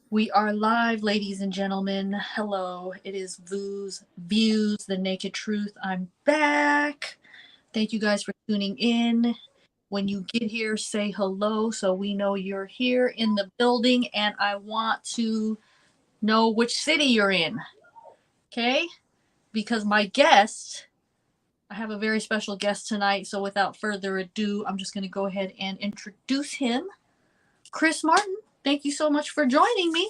We are live, ladies and gentlemen. Hello, it is Views, the Naked Truth. I'm back. Thank you guys for tuning in. When you get here, say hello so we know you're here in the building, and I want to know which city you're in. Okay? Because I have a very special guest tonight. So without further ado, I'm just going to go ahead and introduce him. Chris Martin, thank you so much for joining me.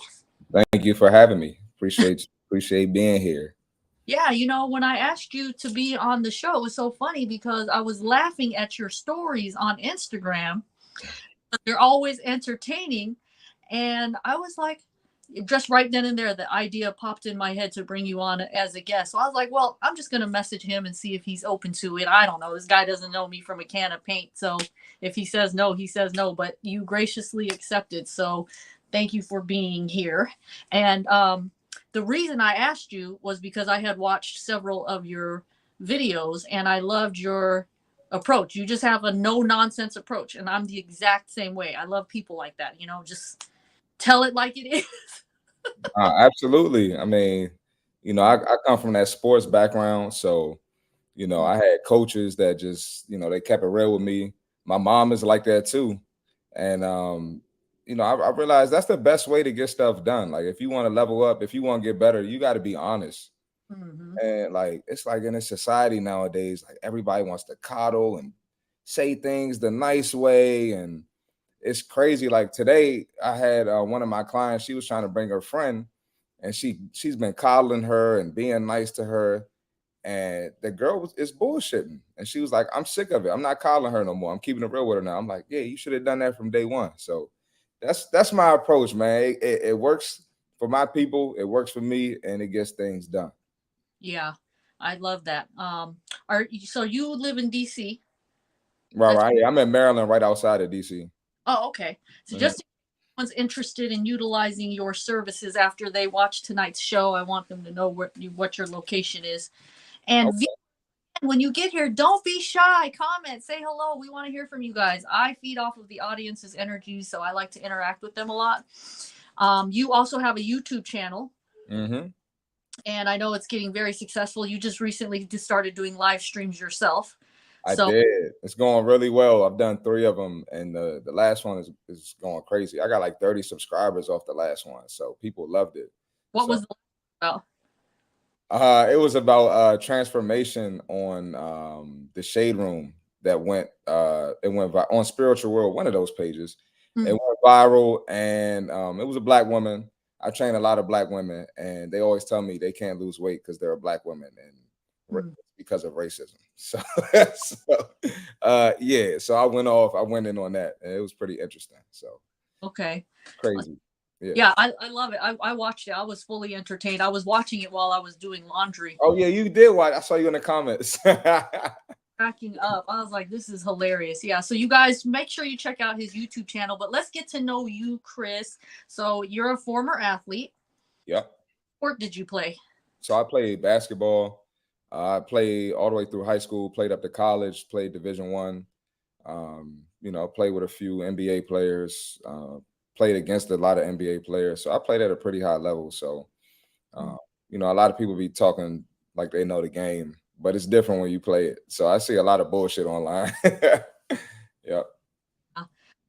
Thank you for having me. Appreciate being here. Yeah, when I asked you to be on the show, it was so funny because I was laughing at your stories on Instagram. They're always entertaining. And I was like, just right then and there, the idea popped in my head to bring you on as a guest. So I was like, well, I'm just going to message him and see if he's open to it. I don't know. This guy doesn't know me from a can of paint. So if he says no, he says no. But you graciously accepted. So thank you for being here. And the reason I asked you was because I had watched several of your videos and I loved your approach. You just have a no nonsense approach. And I'm the exact same way. I love people like that, just tell it like it is. Absolutely. I mean, I come from that sports background, so I had coaches that just they kept it real with me. My mom is like that too, and I realized that's the best way to get stuff done. Like if you want to level up, if you want to get better, you got to be honest. Mm-hmm. And like it's like in a society nowadays, like everybody wants to coddle and say things the nice way, and it's crazy. Like today, I had one of my clients. She was trying to bring her friend, and she's been coddling her and being nice to her. And the girl is bullshitting, and she was like, "I'm sick of it. I'm not coddling her no more. I'm keeping it real with her now." I'm like, "Yeah, you should have done that from day one." So that's my approach, man. It works for my people. It works for me, and it gets things done. Yeah, I love that. So you live in DC? Right, That's right. Yeah, I'm in Maryland, right outside of DC. Oh, okay. So just if anyone's interested in utilizing your services after they watch tonight's show, I want them to know what your location is. And when you get here, don't be shy. Comment, say hello. We want to hear from you guys. I feed off of the audience's energy, so I like to interact with them a lot. You also have a YouTube channel, Mm-hmm. and I know it's getting very successful. You just recently just started doing live streams yourself. I So, did. It's going really well. I've done 3 of them, and the last one is going crazy. I got like 30 subscribers off the last one, so people loved it. what So was the about? it was about transformation on the Shade Room that on Spiritual World, one of those pages. It Hmm. went viral, and it was a black woman. I train a lot of black women, and they always tell me they can't lose weight because they're a black woman, and Hmm. because of racism. So, yeah. So I went in on that, and it was pretty interesting. So Okay. crazy. Yeah. Yeah, I love it. I watched it. I was fully entertained. I was watching it while I was doing laundry, Oh yeah, you did watch. I saw you in the comments. cracking up. I was like, this is hilarious. Yeah. So you guys make sure you check out his YouTube channel. But let's get to know you, Chris. So you're a former athlete. Yep. What did you play? So I played basketball. I played all the way through high school. Played up to college. Played Division One. Played with a few NBA players. Played against a lot of NBA players. So I played at a pretty high level. So Hmm. uh, a lot of people be talking like they know the game, but it's different when you play it. So I see a lot of bullshit online. Yep.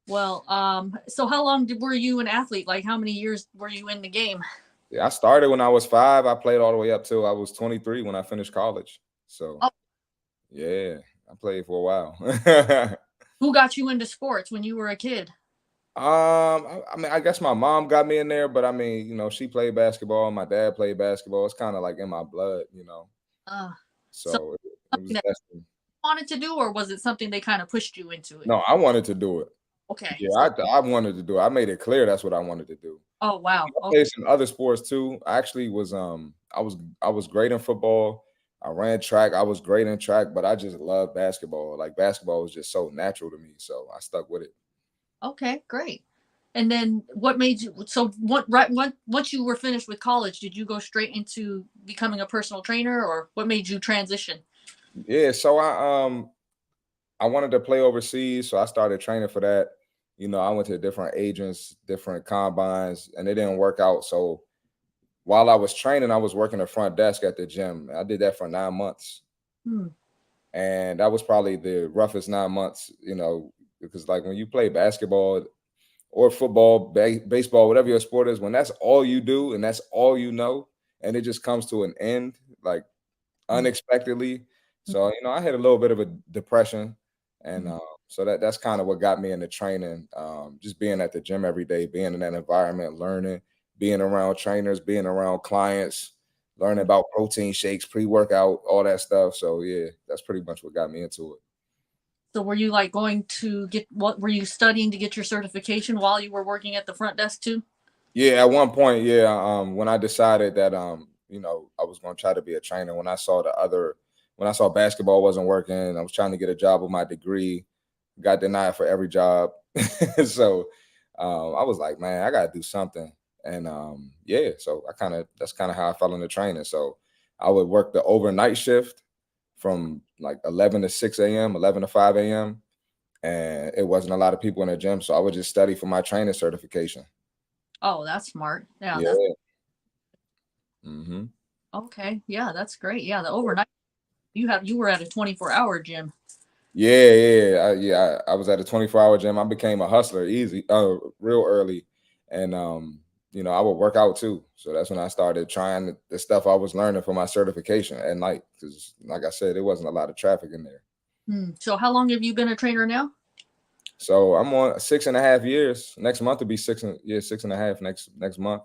Well, so how long were you an athlete? Like, how many years were you in the game? Yeah, I started when I was 5. I played all the way up till I was 23 when I finished college. So Oh, yeah, I played for a while. who got you into sports when you were a kid? I mean, I guess my mom got me in there, but I mean, she played basketball. My dad played basketball. It's kind of like in my blood. Uh, so So it something was that destiny. you wanted to do, or was it something they kind of pushed you into it? No, I wanted to do it. Okay. Yeah, So, I wanted to do it. I made it clear that's what I wanted to do. oh wow. I Okay. played some other sports too. I actually was I was great in football. I ran track. I was great in track, but I just love basketball. Like basketball was just so natural to me, so I stuck with it. Okay, great. And then what made you so what once you were finished with college, did you go straight into becoming a personal trainer or what made you transition? Yeah, so I wanted to play overseas, so I started training for that. I went to different agents, different combines, and it didn't work out. So while I was training, I was working the front desk at the gym. I did that for 9 months. Hmm. And that was probably the roughest 9 months, because like when you play basketball or football, baseball, whatever your sport is, when that's all you do and that's all and it just comes to an end, like unexpectedly. So, I had a little bit of a depression. And so that's kind of what got me into training. Just being at the gym every day, being in that environment, learning, being around trainers, being around clients, learning about protein shakes, pre-workout, all that stuff. So yeah, that's pretty much what got me into it. So were you like going to what were you studying to get your certification while you were working at the front desk too? Yeah, at one point, yeah, when I decided that I was gonna try to be a trainer, when I saw basketball wasn't working, I was trying to get a job with my degree, got denied for every job. So I was like, man, I gotta do something. And yeah, so that's kind of how I fell into training. So I would work the overnight shift from like 11 to 6 a.m., 11 to 5 a.m. And it wasn't a lot of people in the gym. So I would just study for my training certification. Oh, that's smart. Yeah, that's Yeah. Hmm. okay. Yeah, that's great. Yeah, the overnight you were at a 24-hour gym. Yeah. I was at a 24-hour gym. I became a hustler real early. And I would work out too. So that's when I started trying the stuff I was learning for my certification at night. Because like I said, there wasn't a lot of traffic in there. So how long have you been a trainer now? So I'm on 6.5 years. Next month will be 6.5 next month.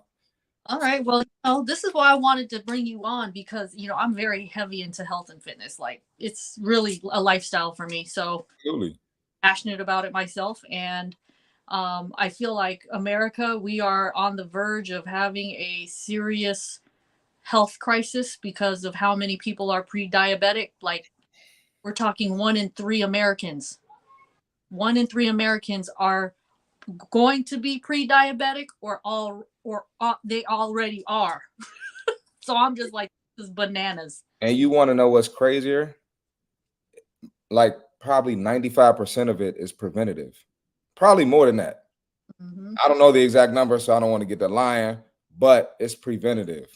All right. Well, this is why I wanted to bring you on because, I'm very heavy into health and fitness. Like it's really a lifestyle for me. So Absolutely. passionate about it myself. And I feel like America, we are on the verge of having a serious health crisis because of how many people are pre-diabetic. Like we're talking 1 in 3 Americans. 1 in 3 Americans are going to be pre-diabetic they already are. So I'm just like, this is bananas. And you want to know what's crazier? Like probably 95% of it is preventative. Probably more than that. Mm-hmm. I don't know the exact number, so I don't want to get the lying, but it's preventative.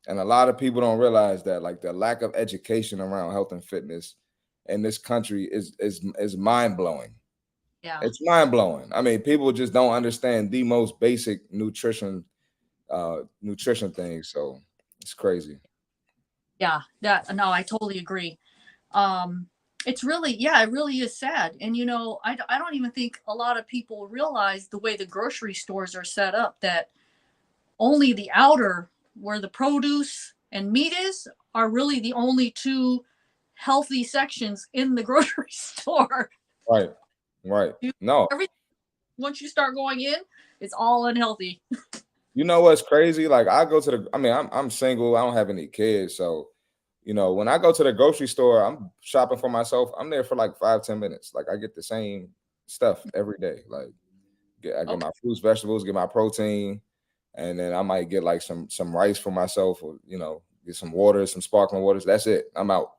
And a lot of people don't realize that, like the lack of education around health and fitness in this country is mind blowing. Yeah. It's mind blowing. I mean, people just don't understand the most basic nutrition things. So it's crazy. Yeah. No, I totally agree. Um, it's really, yeah, it really is sad. And, I don't even think a lot of people realize the way the grocery stores are set up that only the outer, where the produce and meat is, are really the only two healthy sections in the grocery store. Right. Right. No. Everything, once you start going in, it's all unhealthy. You know what's crazy? Like I'm single, I don't have any kids. So, when I go to the grocery store, I'm shopping for myself. I'm there for like 5-10 minutes. Like I get the same stuff every day. Like I get Okay. my fruits, vegetables, get my protein, and then I might get like some rice for myself, or get some water, some sparkling waters. That's it. I'm out.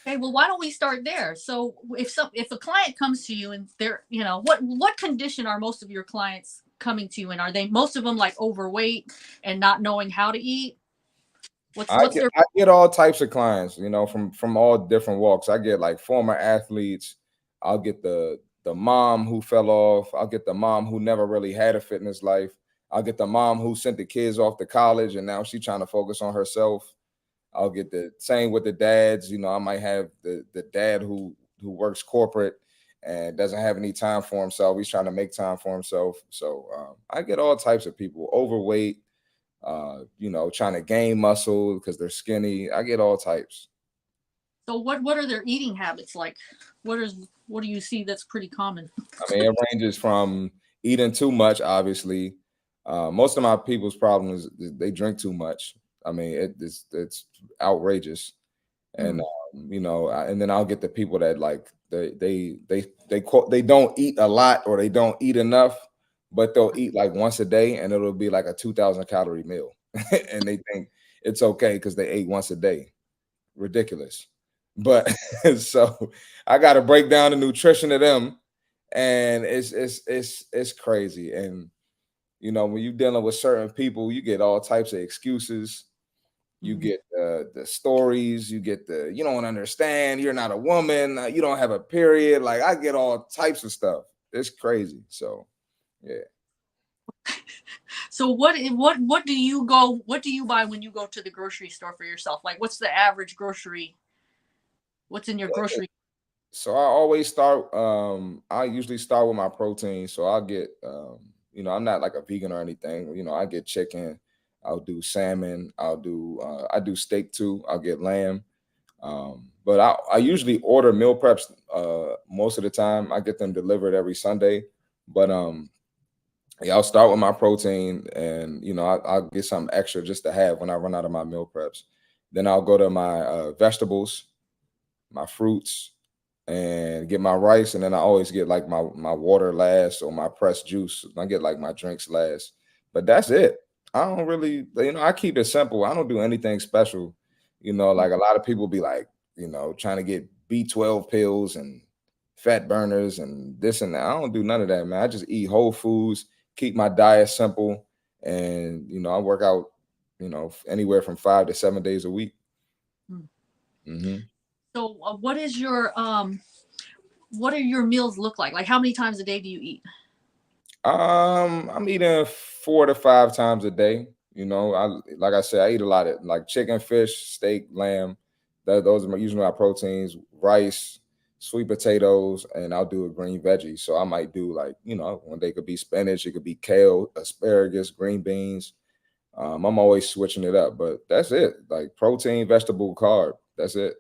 Okay, well, why don't we start there? So, if a client comes to you and they're, what condition are most of your clients coming to you in? Are they most of them like overweight and not knowing how to eat? What's their I get all types of clients, from all different walks. I get like former athletes. I'll get the mom who fell off. I'll get the mom who never really had a fitness life. I'll get the mom who sent the kids off to college and now she's trying to focus on herself. I'll get the same with the dads. I might have the dad who works corporate and doesn't have any time for himself. He's trying to make time for himself. So I get all types of people, overweight, trying to gain muscle because they're skinny. I get all types. So what are their eating habits like? What do you see that's pretty common? I mean, it ranges from eating too much, obviously. Most of my people's problems is they drink too much. I mean, it's outrageous. And and then I'll get the people that like they don't eat a lot or they don't eat enough, but they'll eat like once a day and it'll be like a 2,000 calorie meal, and they think it's okay because they ate once a day. Ridiculous. But so I got to break down the nutrition of them and it's crazy. And you know, when you're dealing with certain people, you get all types of excuses. You Mhm. get the stories. You get the you don't understand. You're not a woman. You don't have a period. Like I get all types of stuff. It's crazy. So yeah. So what do you buy when you go to the grocery store for yourself? Like what's the average grocery? What's in your grocery? So I always start. I usually start with my protein. So I'll get. You know, I'm not like a vegan or anything. You know, I get chicken. I'll do salmon. I'll do. I do steak too. I'll get lamb. But I usually order meal preps. Most of the time, I get them delivered every Sunday. But yeah, I'll start with my protein, and you know, I'll get something extra just to have when I run out of my meal preps. Then I'll go to my vegetables, my fruits, and get my rice, and then I always get like my water last or my pressed juice. I get like my drinks last, but that's it. I don't really, you know, I keep it simple. I don't do anything special. You know, like a lot of people be like, you know, trying to get B12 pills and fat burners and this and that. I don't do none of that, man. I just eat whole foods, keep my diet simple, and you know, I work out, you know, anywhere from 5 to 7 days a week. Mm. Hmm. So what are your meals look like? Like how many times a day do you eat? I'm eating 4 to 5 times a day. You know, I like I said, I eat a lot of like chicken, fish, steak, lamb. Those are usually my proteins. Rice, sweet potatoes, and I'll do a green veggie. So I might do like you know one day could be spinach, it could be kale, asparagus, green beans. I'm always switching it up, but that's it. Like protein, vegetable, carb. That's it.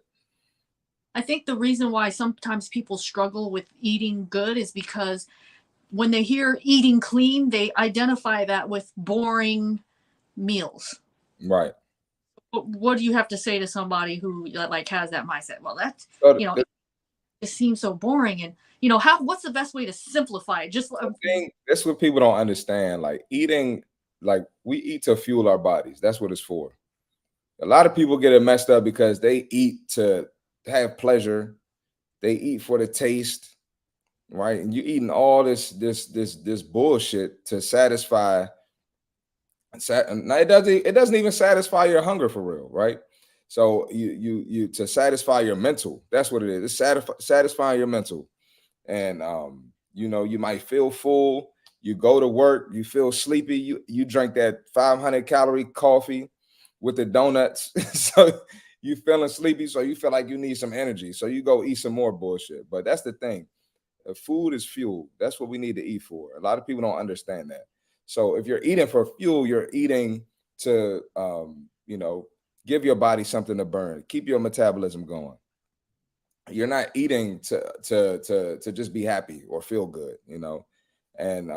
I think the reason why sometimes people struggle with eating good is because when they hear eating clean, they identify that with boring meals. Right. What do you have to say to somebody who like has that mindset? Well, that's So you know, the, it seems so boring, and how what's the best way to simplify it? Just the thing that's what people don't understand. Like eating, like we eat to fuel our bodies. That's what it's for. A lot of people get it messed up because they eat to have pleasure. They eat for the taste, right? And you eating all this bullshit to satisfy. Now it doesn't even satisfy your hunger for real, right? So you to satisfy your mental. That's what it is. It's satisfying your mental. And you know, you might feel full. You go to work, you feel sleepy. You drink that 500 calorie coffee with the donuts, so you feeling sleepy. So you feel like you need some energy. So you go eat some more bullshit. But that's the thing. Food is fuel. That's what we need to eat for. A lot of people don't understand that. So if you're eating for fuel, you're eating to you know, give your body something to burn, keep your metabolism going. You're not eating to just be happy or feel good, you know. And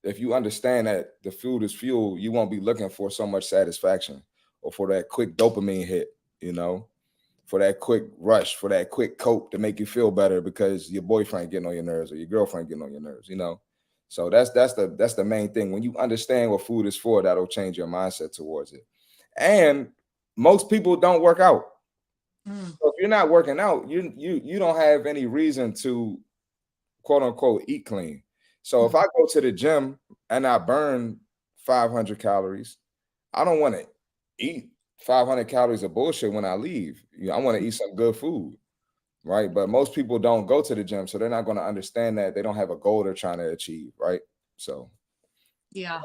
if you understand that the food is fuel, you won't be looking for so much satisfaction or for that quick dopamine hit, you know, for that quick rush, for that quick cope to make you feel better because your boyfriend getting on your nerves or your girlfriend getting on your nerves, you know. So that's the main thing. When you understand what food is for, that'll change your mindset towards it. And most people don't work out. mm, So if you're not working out, you don't have any reason to quote unquote eat clean. So if mm. I go to the gym and I burn 500 calories, I don't want to eat 500 calories of bullshit when I leave. You know, I want to eat some good food, right? But most people don't go to the gym, so they're not going to understand that they don't have a goal they're trying to achieve, right? So Yeah.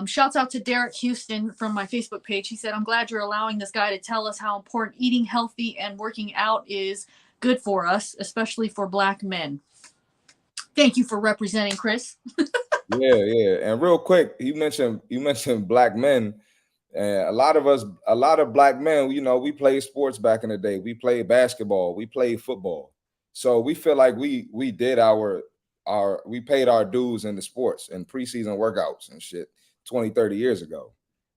Shouts out to Derek Houston from my Facebook page. He said, I'm glad you're allowing this guy to tell us how important eating healthy and working out is good for us, especially for Black men. Thank you for representing, Chris. yeah, yeah. And real quick, you mentioned black men. And a lot of us, a lot of black men, you know, we played sports back in the day. We played basketball, we played football. So we feel like we did our we paid our dues in the sports and preseason workouts and shit 20, 30 years ago.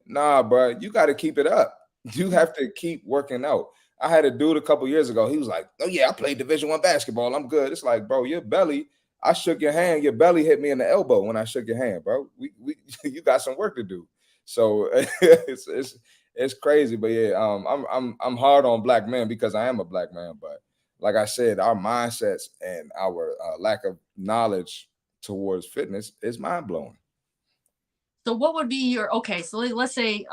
Nah, bro, you got to keep it up. You have to keep working out. I had a dude a couple years ago. He was like, "Oh yeah, I played Division 1 basketball. I'm good." It's like, bro, your belly. I shook your hand. Your belly hit me in the elbow when I shook your hand, bro. We you got some work to do. So it's crazy, but yeah, I'm hard on black men because I am a black man. But like I said, our mindsets and our lack of knowledge towards fitness is mind blowing. So what would be your, okay, so let's say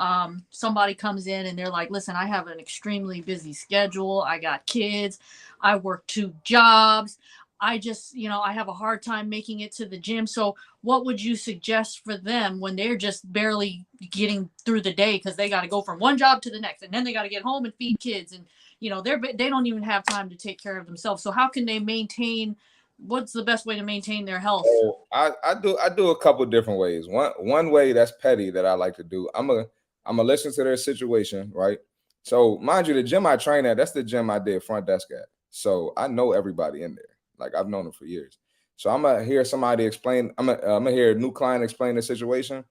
somebody comes in and they're like, listen, I have an extremely busy schedule. I got kids. I work 2 jobs. I just, I have a hard time making it to the gym. So what would you suggest for them when they're just barely getting through the day because they got to go from one job to the next, and then they got to get home and feed kids, and they don't even have time to take care of themselves. So how can they maintain, what's the best way to maintain their health? So I do a couple different ways. One way that's petty that I like to do. I'm a listen to their situation, right? So mind you, the gym I train at, that's the gym I did front desk at. So I know everybody in there. Like I've known them for years. So I'm gonna hear somebody explain. I'm gonna hear a new client explain the situation.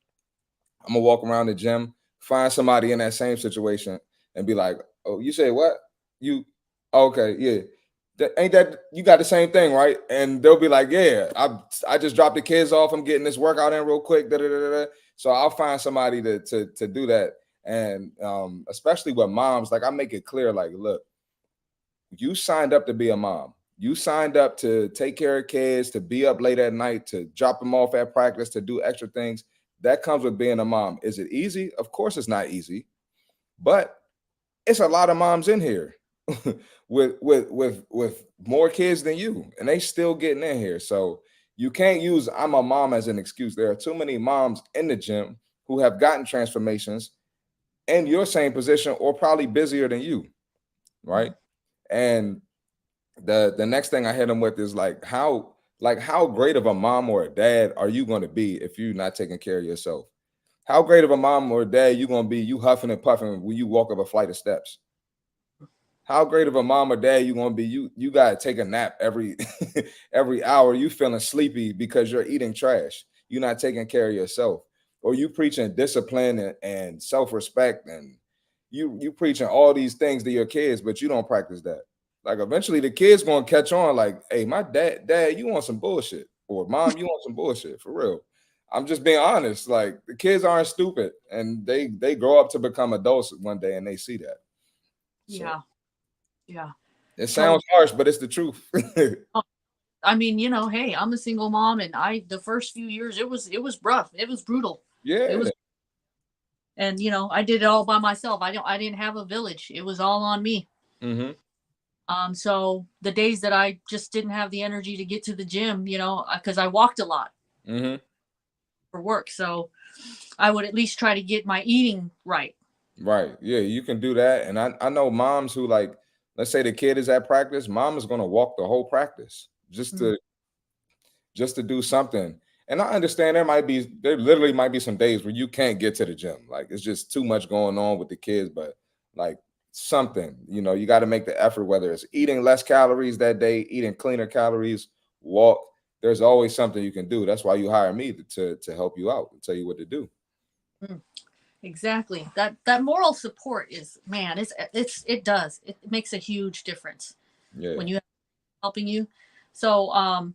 I'm gonna walk around the gym, find somebody in that same situation, and be like, "Oh, you say what? You okay? Yeah, ain't that you got the same thing, right?" And they'll be like, "Yeah, I just dropped the kids off. I'm getting this workout in real quick." Da, da, da, da. So I'll find somebody to do that, and especially with moms, like I make it clear, like, look, you signed up to be a mom. You signed up to take care of kids, to be up late at night, to drop them off at practice, to do extra things. That comes with being a mom. Is it easy? Of course, it's not easy, but it's a lot of moms in here with more kids than you, and they still getting in here. So you can't use "I'm a mom" as an excuse. There are too many moms in the gym who have gotten transformations in your same position or probably busier than you, right? And the next thing I hit them with is like how great of a mom or a dad are you going to be if you're not taking care of yourself? How great of a mom or a dad you going to be you huffing and puffing when you walk up a flight of steps? How great of a mom or dad you going to be you got to take a nap every every hour? You feeling sleepy because you're eating trash. You're not taking care of yourself. Or you preaching discipline and self-respect, and you preaching all these things to your kids, but you don't practice that. Like eventually the kids gonna catch on, like, hey, my dad, you want some bullshit. Or mom, you want some bullshit for real. I'm just being honest. Like the kids aren't stupid, and they grow up to become adults one day and they see that. So Yeah. Yeah. it So sounds harsh, but it's the truth. I mean, hey, I'm a single mom, and the first few years it was rough. It was brutal. It Yeah. was, and I did it all by myself. I didn't have a village. It was all on me. Hmm. So the days that I just didn't have the energy to get to the gym, because I walked a lot Hmm. for work. So I would at least try to get my eating right. Right. Yeah, you can do that. And I know moms who, like, let's say the kid is at practice, mom is gonna walk the whole practice Mhm. just to do something. And I understand there literally might be some days where you can't get to the gym. Like it's just too much going on with the kids, but like something, you got to make the effort, whether it's eating less calories that day, eating cleaner calories, walk. There's always something you can do. That's why you hire me to help you out and tell you what to do. Mm, exactly. That moral support is, man, it makes a huge difference Yeah. when you have helping you. So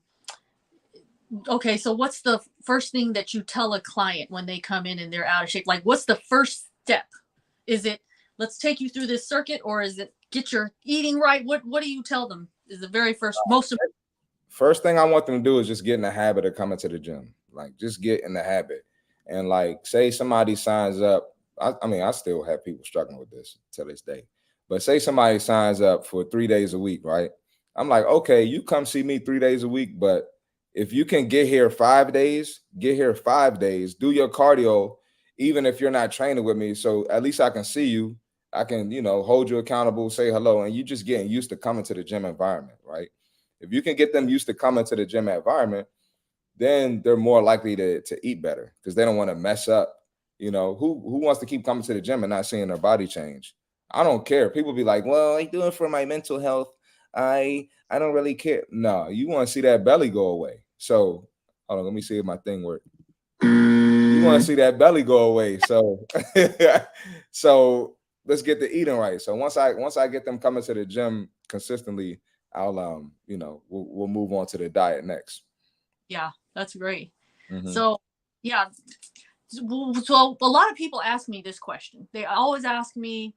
okay, so what's the first thing that you tell a client when they come in and they're out of shape? Like, what's the first step? Is it, let's take you through this circuit, or is it get your eating right? What do you tell them is the very first, most important? First thing I want them to do is just get in the habit of coming to the gym. Like just get in the habit. And like say somebody signs up. I mean, I still have people struggling with this to this day. But say somebody signs up for 3 days a week, right? I'm like, okay, you come see me 3 days a week, but if you can get here 5 days, get here 5 days, do your cardio, even if you're not training with me. So at least I can see you. I can, hold you accountable, say hello, and you just getting used to coming to the gym environment, right? If you can get them used to coming to the gym environment, then they're more likely to eat better because they don't want to mess up. Who wants to keep coming to the gym and not seeing their body change? I don't care. People be like, "Well, I do it for my mental health. I don't really care." No, you want to see that belly go away. So hold on, let me see if my thing works. You want to see that belly go away. So so let's get the eating right. So once I get them coming to the gym consistently, I'll we'll move on to the diet next. Yeah, that's great. Hmm. So yeah, so a lot of people ask me this question. They always ask me,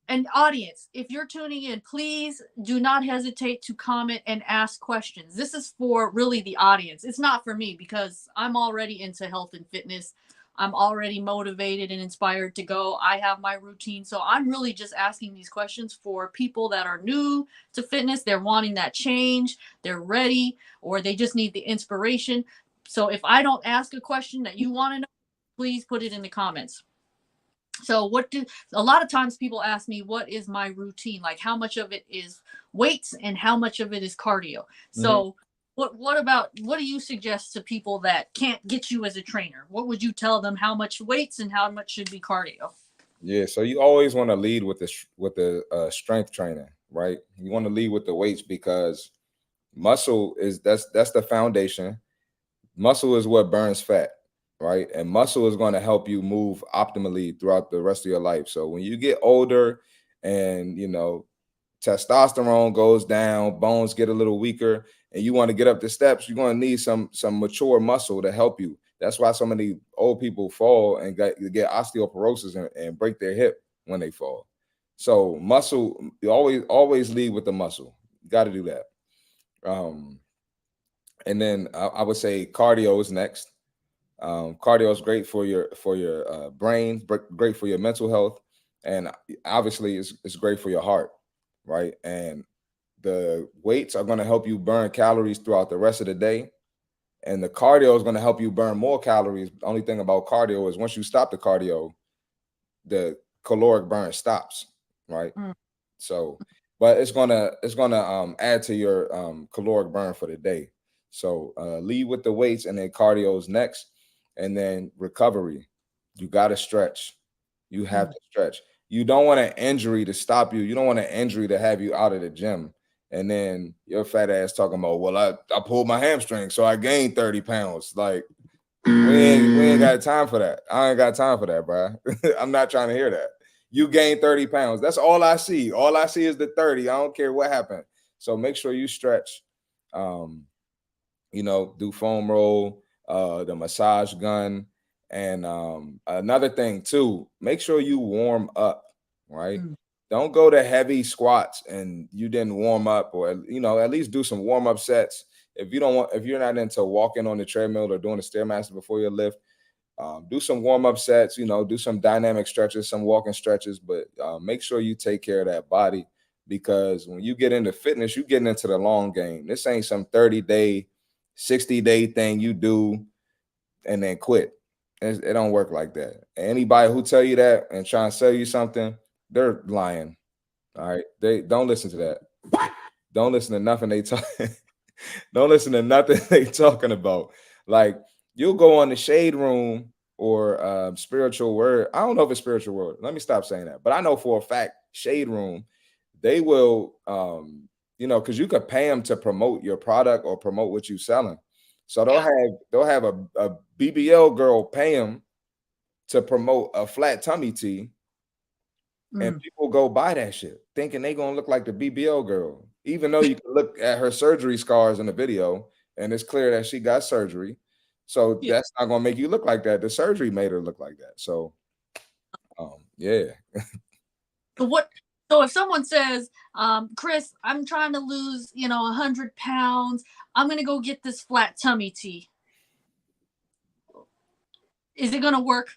And audience, if you're tuning in, please do not hesitate to comment and ask questions. This is for really the audience. It's not for me because I'm already into health and fitness. I'm already motivated and inspired to go. I have my routine. So I'm really just asking these questions for people that are new to fitness. They're wanting that change, they're ready, or they just need the inspiration. So if I don't ask a question that you want to know, please put it in the comments. So a lot of times people ask me, what is my routine? Like how much of it is weights and how much of it is cardio? So what do you suggest to people that can't get you as a trainer? What would you tell them, how much weights and how much should be cardio? Yeah, so you always want to lead with the strength training, right? You want to lead with the weights because muscle is that's the foundation. Muscle is what burns fat, right? And muscle is going to help you move optimally throughout the rest of your life. So when you get older and testosterone goes down, bones get a little weaker, and you want to get up the steps, you're going to need some mature muscle to help you. That's why so many old people fall and get osteoporosis and break their hip when they fall. So muscle, you always lead with the muscle. You got to do that. And then I would say cardio is next. Cardio is great for your brain, great for your mental health, and obviously it's great for your heart, right? And the weights are going to help you burn calories throughout the rest of the day, and the cardio is going to help you burn more calories. The only thing about cardio is once you stop the cardio, the caloric burn stops, right? So, but it's gonna add to your caloric burn for the day. So lead with the weights, and then cardio is next, and then recovery. You got to stretch. You have to stretch. You don't want an injury to stop you. You don't want an injury to have you out of the gym. And then your fat ass talking about, well, I pulled my hamstring, so I gained 30 pounds. Like, we ain't got time for that. I ain't got time for that, bro. I'm not trying to hear that. You gained 30 pounds. That's all I see. All I see is the 30. I don't care what happened. So make sure you stretch. Do foam roll, the massage gun. And another thing too, make sure you warm up, right? Don't go to heavy squats and you didn't warm up, or at least do some warm-up sets. If you're not into walking on the treadmill or doing the stairmaster before your lift, do some warm-up sets, do some dynamic stretches, some walking stretches, but make sure you take care of that body, because when you get into fitness, you're getting into the long game. This ain't some 30-day, 60-day thing you do and then quit. It don't work like that. Anybody who tell you that and trying to sell you something, they're lying. All right. They don't listen to that. Don't listen to nothing they talk. Don't listen to nothing they talking about. Like, you'll go on the Shade Room or Spiritual Word. I don't know if it's Spiritual Word. Let me stop saying that. But I know for a fact, Shade Room, they will, because you could pay them to promote your product or promote what you're selling. So they'll have a BBL girl pay them to promote a flat tummy tea, and people go buy that shit thinking they gonna look like the BBL girl, even though you can look at her surgery scars in the video and it's clear that she got surgery. So that's not gonna make you look like that. The surgery made her look like that. So yeah. So if someone says, Chris, I'm trying to lose 100 pounds, I'm gonna go get this flat tummy tea, is it gonna work?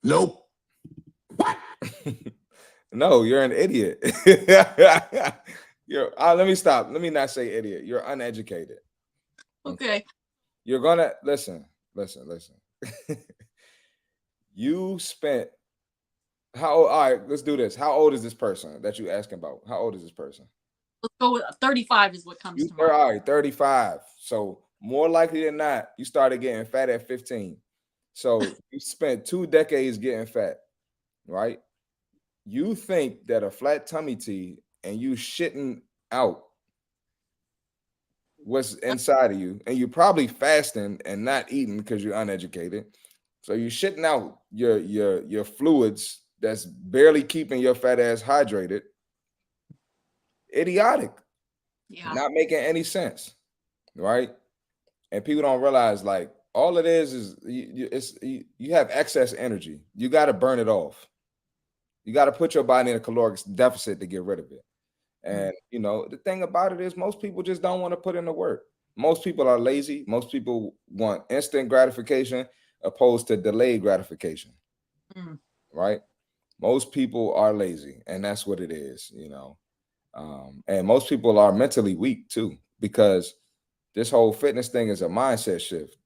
Nope. No, you're an idiot. Let me stop. Let me not say idiot. You're uneducated. Okay. You're gonna listen. You spent how old? All right, let's do this. How old is this person that you asking about? How old is this person? Let's go with 35 is what comes to mind. All right, 35. So more likely than not, you started getting fat at 15. So you spent 2 decades getting fat, right? You think that a flat tummy tea and you shitting out what's inside of you, and you're probably fasting and not eating because you're uneducated. So you're shitting out your fluids that's barely keeping your fat ass hydrated. Idiotic. Yeah. Not making any sense, right? And people don't realize, like, All it is you have excess energy. You got to burn it off. You got to put your body in a caloric deficit to get rid of it. And the thing about it is most people just don't want to put in the work. Most people are lazy. Most people want instant gratification opposed to delayed gratification. Right? Most people are lazy, and that's what it is, and most people are mentally weak too, because this whole fitness thing is a mindset shift.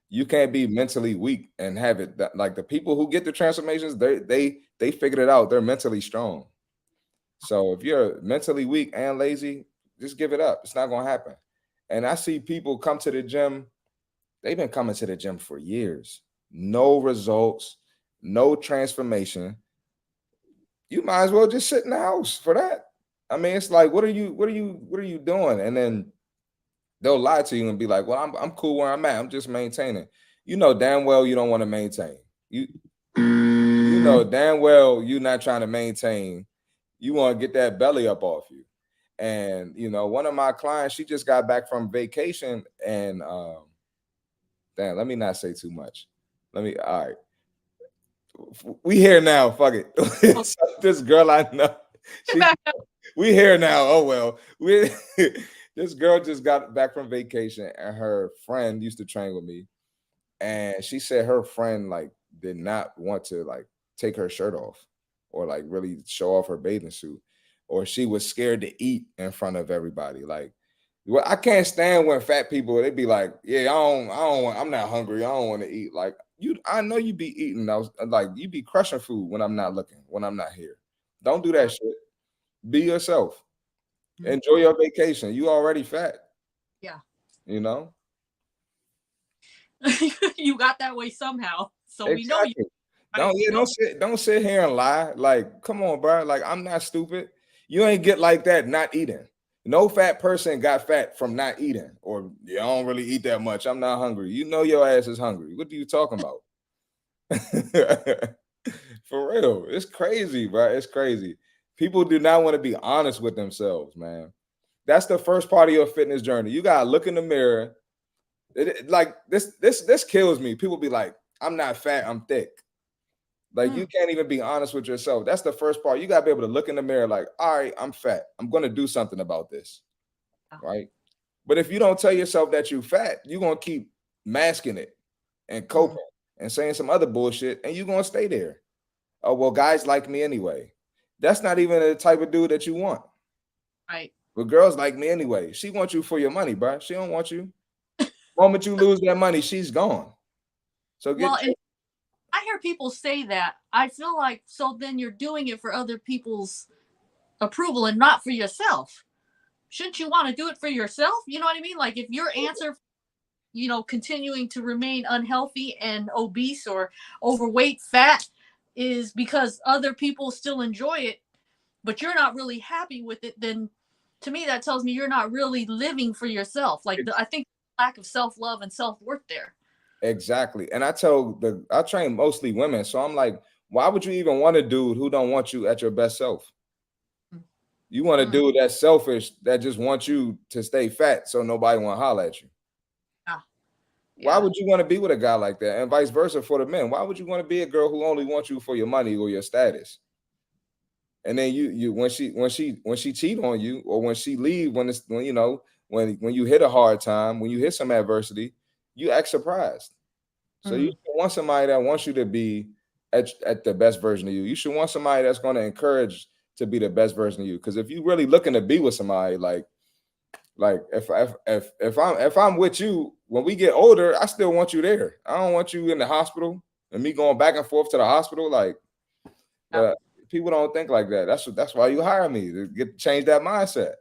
You can't be mentally weak and have it like the people who get the transformations, they figured it out. They're mentally strong. So if you're mentally weak and lazy, just give it up. It's not going to happen. And I see people come to the gym. They've been coming to the gym for years. No results, no transformation. You might as well just sit in the house for that. I mean, it's like, what are you doing? And then they'll lie to you and be like, well, I'm cool where I'm at. I'm just maintaining. You know damn well you don't want to maintain. You know damn well you're not trying to maintain. You want to get that belly up off you. And one of my clients, she just got back from vacation, and damn, let me not say too much. All right. We here now. Fuck it. This girl I know. We here now. Oh well. This girl just got back from vacation, and her friend used to train with me. And she said her friend like did not want to like take her shirt off or like really show off her bathing suit, or she was scared to eat in front of everybody. Like, well, I can't stand when fat people, they be like, yeah, I'm not hungry. I don't want to eat. Like, I know you be eating. I was like, you be crushing food when I'm not looking, when I'm not here. Don't do that shit. Be yourself. Enjoy your vacation. You already fat. Yeah. You got that way somehow. So exactly. We know you. Don't sit here and lie. Like, come on, bro. Like, I'm not stupid. You ain't get like that not eating. No fat person got fat from not eating, or I don't really eat that much. I'm not hungry. You know your ass is hungry. What are you talking about? For real. It's crazy, bro. It's crazy. People do not want to be honest with themselves, man. That's the first part of your fitness journey. You gotta look in the mirror. Like this kills me. People be like, I'm not fat, I'm thick. Like you can't even be honest with yourself. That's the first part. You gotta be able to look in the mirror like, all right, I'm fat. I'm gonna do something about this. Right. But if you don't tell yourself that you're fat, you're gonna keep masking it and coping and saying some other bullshit, and you're gonna stay there. Oh, well, guys like me anyway. That's not even the type of dude that you want. Right. But girls like me anyway. She wants you for your money, bro. She don't want you. The moment you lose that money, she's gone. So I hear people say that. I feel like, so then you're doing it for other people's approval and not for yourself. Shouldn't you want to do it for yourself? You know what I mean? Like if your answer, continuing to remain unhealthy and obese or overweight, fat, is because other people still enjoy it, but you're not really happy with it, then to me that tells me you're not really living for yourself. Like I think lack of self-love and self-worth there. Exactly. And I train mostly women. So I'm like, why would you even want a dude who don't want you at your best self? You want a dude that's selfish, that just wants you to stay fat so nobody want to holler at you. Why would you want to be with a guy like that? And vice versa for the men. Why would you want to be a girl who only wants you for your money or your status? And then when she cheat on you, or when she leave, when you hit a hard time, when you hit some adversity, you act surprised. So you want somebody that wants you to be at the best version of you. You should want somebody that's going to encourage to be the best version of you. Because if you really looking to be with somebody, like if I'm with you when we get older, I still want you there. I don't want you in the hospital and me going back and forth to the hospital. Like people don't think like that. That's why you hire me, to change that mindset.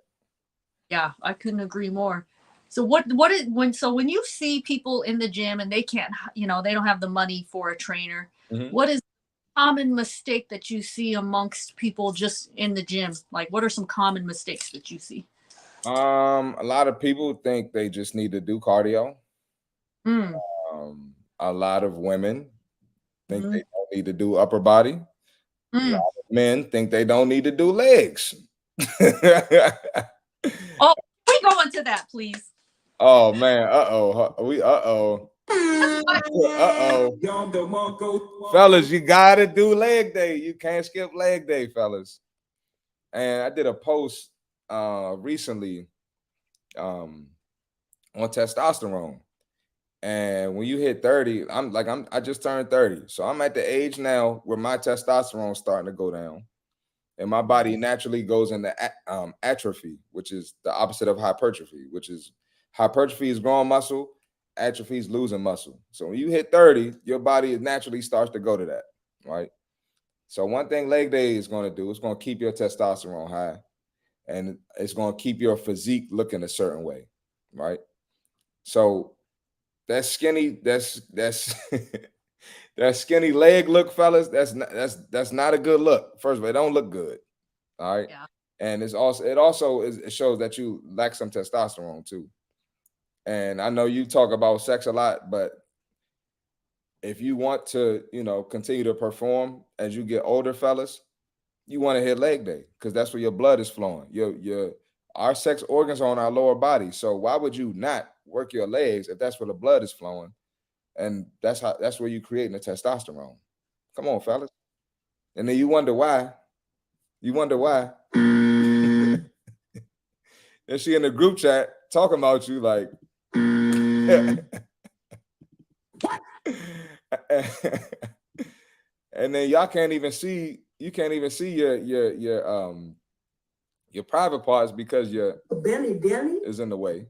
Yeah, I couldn't agree more. So when you see people in the gym and they can't, they don't have the money for a trainer, what is a common mistake that you see amongst people just in the gym? Like, what are some common mistakes that you see? A lot of people think they just need to do cardio. A lot of women think they don't need to do upper body. A lot of men think they don't need to do legs. Oh, we go into that, please. Oh man, Uh-oh. Fellas, you gotta do leg day. You can't skip leg day, fellas. And I did a post recently on testosterone. And when you hit 30, I just turned 30. So I'm at the age now where my testosterone starting to go down. And my body naturally goes into atrophy, which is the opposite of hypertrophy, which is hypertrophy is growing muscle, atrophy is losing muscle. So when you hit 30, your body naturally starts to go to that, right? So one thing leg day is going to do, it's going to keep your testosterone high, and it's going to keep your physique looking a certain way, right? So that skinny, that's that skinny leg look, fellas, that's not a good look. First of all, it don't look good. All right. Yeah. And it shows that you lack some testosterone too. And I know you talk about sex a lot, but if you want to, continue to perform as you get older, fellas, you want to hit leg day because that's where your blood is flowing. Our sex organs are on our lower body. So why would you not work your legs if that's where the blood is flowing? And that's where you creating the testosterone. Come on, fellas. And then you wonder why. And she in the group chat talking about you like and then you can't even see your private parts because your belly is in the way.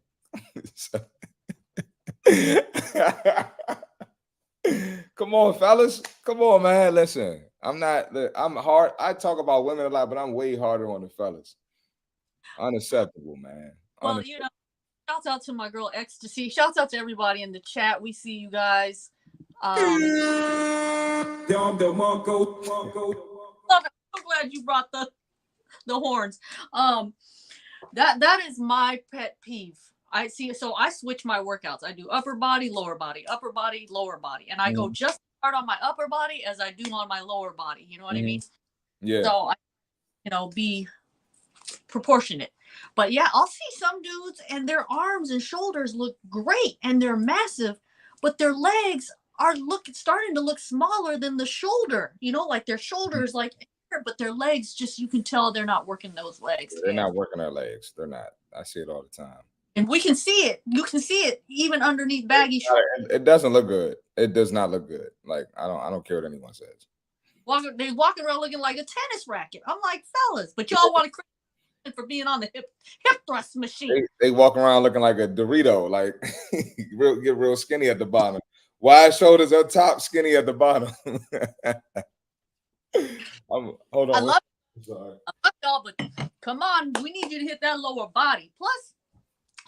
Come on, fellas. Come on, man. Listen, I'm hard. I talk about women a lot, but I'm way harder on the fellas. Unacceptable, man. Well, shouts out to my girl Ecstasy. Shouts out to everybody in the chat. We see you guys. I'm glad you brought the horns. That is my pet peeve. I see. So I switch my workouts. I do upper body, lower body, upper body, lower body, and I go just as hard on my upper body as I do on my lower body. You know what I mean? Yeah. So I, be proportionate. But yeah, I'll see some dudes and their arms and shoulders look great and they're massive, but their legs are starting to look smaller than the shoulder. Like their shoulders but their legs you can tell they're not working those legs. They're not working their legs. They're not. I see it all the time. And we can see it. You can see it even underneath baggy shorts. It doesn't look good. It does not look good. Like I don't care what anyone says. They walking around looking like a tennis racket. I'm like, fellas, but y'all want to for being on the hip thrust machine. They walk around looking like a Dorito, like get real skinny at the bottom. Wide shoulders up top, skinny at the bottom. Hold on. I love y'all, but come on, we need you to hit that lower body. Plus,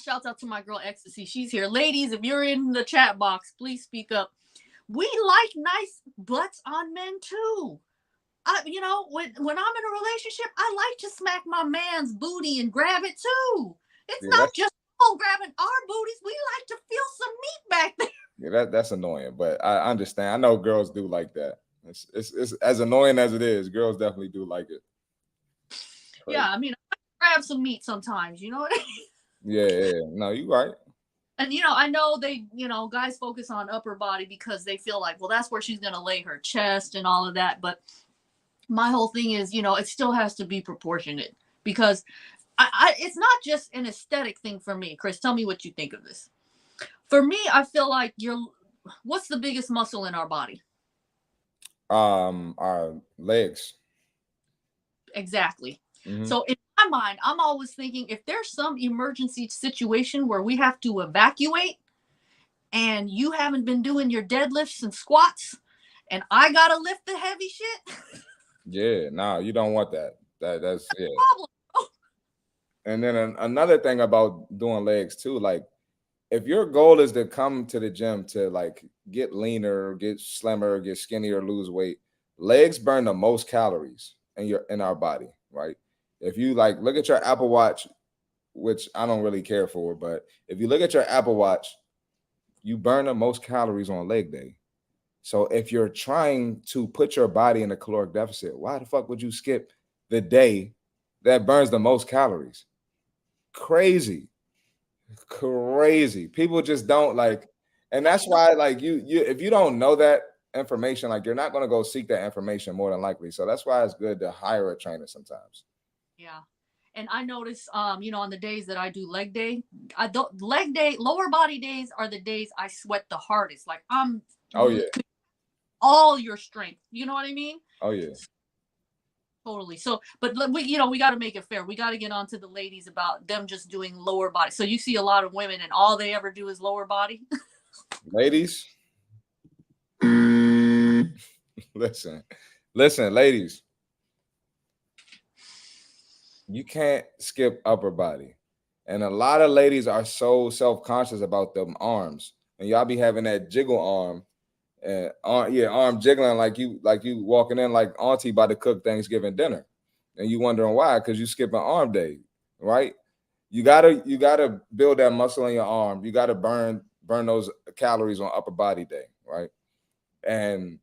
shouts out to my girl Ecstasy. She's here. Ladies, if you're in the chat box, please speak up. We like nice butts on men too. When I'm in a relationship, I like to smack my man's booty and grab it too. It's not just grabbing our booties. We like to feel some meat back there. Yeah, that's annoying, but I understand. I know girls do like that. It's as annoying as it is. Girls definitely do like it. Crazy. Yeah, I mean, I grab some meat sometimes. You know what I mean? Yeah. No, you're right. And I know guys focus on upper body because they feel like, well, that's where she's gonna lay her chest and all of that. But my whole thing is, it still has to be proportionate because it's not just an aesthetic thing for me. Chris, tell me what you think of this. For me, I feel like what's the biggest muscle in our body? Our legs. Exactly. Mm-hmm. So in my mind, I'm always thinking if there's some emergency situation where we have to evacuate and you haven't been doing your deadlifts and squats and I got to lift the heavy shit. Yeah, no, you don't want that. That's yeah. Problem. And then another thing about doing legs too, like if your goal is to come to the gym to like get leaner, get slimmer, get skinnier, lose weight, legs burn the most calories in our body, right? If you like look at your Apple Watch, which I don't really care for, but if you look at your Apple Watch, you burn the most calories on leg day. So if you're trying to put your body in a caloric deficit, why the fuck would you skip the day that burns the most calories? Crazy. People just don't like, And that's why, like, you if you don't know that information, like, you're not going to go seek that information more than likely. So that's why it's good to hire a trainer sometimes. Yeah. And I notice, on the days that I do leg day, I don't leg day, lower body days are the days I sweat the hardest. Like I'm Oh yeah. all your strength. You know what I mean? Oh yeah. Totally. So, but we got to make it fair. We got to get on to the ladies about them just doing lower body. So you see a lot of women and all they ever do is lower body. Ladies, listen, ladies, you can't skip upper body. And a lot of ladies are so self-conscious about them arms. And y'all be having that jiggle arm and arm jiggling like you walking in like auntie about to cook Thanksgiving dinner. And you wondering why? Because you skip an arm day, right? You gotta build that muscle in your arm. You gotta burn those calories on upper body day, right? And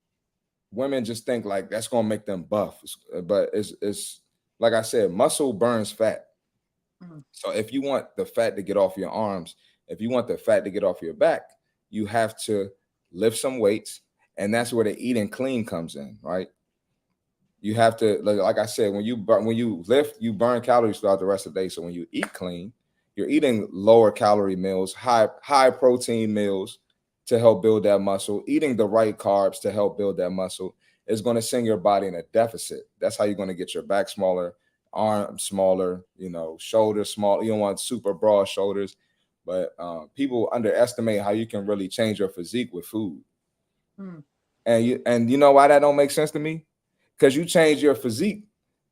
women just think like that's gonna make them buff, but it's like I said, muscle burns fat. So if you want the fat to get off your arms, if you want the fat to get off your back, you have to lift some weights, and that's where the eating clean comes in, right? You have to, like I said, when you lift, you burn calories throughout the rest of the day. So when you eat clean, you're eating lower calorie meals, high protein meals to help build that muscle. Eating the right carbs to help build that muscle is going to send your body in a deficit. That's how you're going to get your back smaller, arm smaller, shoulders small. You don't want super broad shoulders, but people underestimate how you can really change your physique with food. And you know why that don't make sense to me? Because you changed your physique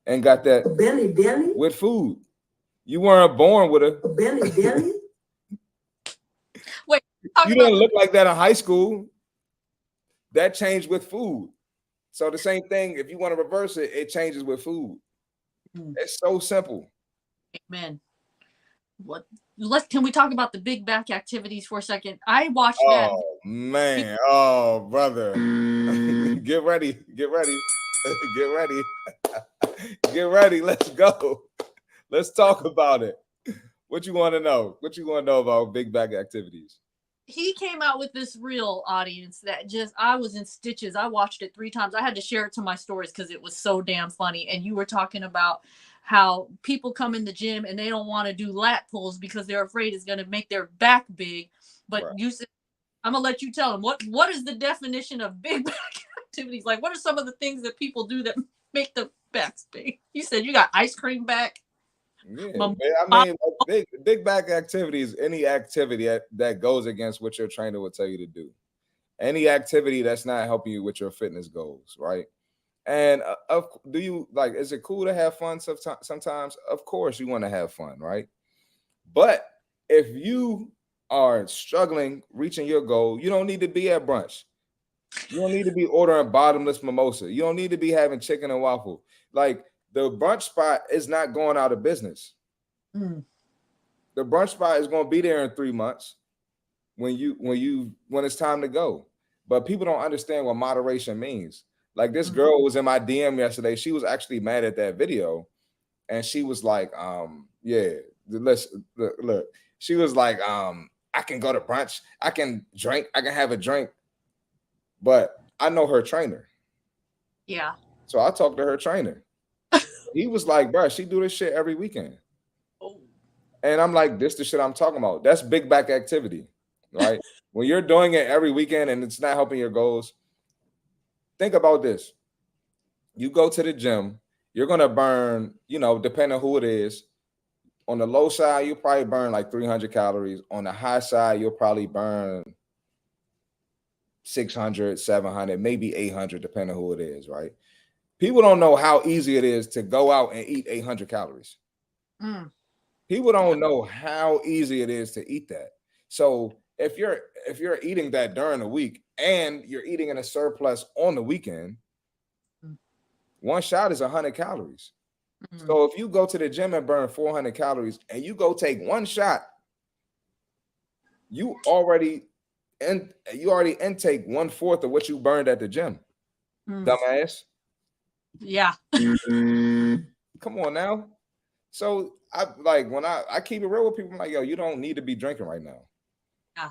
and got that belly with food. You weren't born with a belly. Wait, you didn't look like that in high school. That changed with food. So the same thing, if you want to reverse it, it changes with food. It's so simple. Amen. Can we talk about the big back activities for a second? I watched that. Oh man, oh brother. Get ready. Get ready. Get ready. Let's go. Let's talk about it. What you want to know? What you want to know about big back activities? He came out with this reel, audience, that I was in stitches. I watched it 3 times. I had to share it to my stories because it was so damn funny. And you were talking about how people come in the gym and they don't want to do lat pulls because they're afraid it's going to make their back big. But right. You said, I'm going to let you tell them what is the definition of big back activities? Like, what are some of the things that people do that make the backs big? You said you got ice cream back. Yeah, I mean, big back activities, any activity that goes against what your trainer will tell you to do, any activity that's not helping you with your fitness goals, right? And do you like? Is it cool to have fun sometimes? Of course, you want to have fun, right? But if you are struggling reaching your goal, you don't need to be at brunch. You don't need to be ordering bottomless mimosa. You don't need to be having chicken and waffle. Like, the brunch spot is not going out of business. The brunch spot is going to be there in 3 months when it's time to go. But people don't understand what moderation means. Like, this girl was in my DM yesterday. She was actually mad at that video, and she was like, look. She was like, I can go to brunch, I can drink, I can have a drink, but I know her trainer. Yeah. So I talked to her trainer. He was like, bro, she do this shit every weekend. Oh. And I'm like, this the shit I'm talking about. That's big back activity, right? When you're doing it every weekend and it's not helping your goals, think about this. You go to the gym, you're going to burn, depending on who it is. On the low side, you probably burn like 300 calories. On the high side, you'll probably burn 600, 700, maybe 800, depending on who it is, right? People don't know how easy it is to go out and eat 800 calories. People don't know how easy it is to eat that. So if you're eating that during the week and you're eating in a surplus on the weekend, one shot is 100 calories. So if you go to the gym and burn 400 calories and you go take one shot, you already intake 1/4 of what you burned at the gym. Dumbass. Yeah. Come on now. So I keep it real with people. I'm like, yo, you don't need to be drinking right now. Yeah,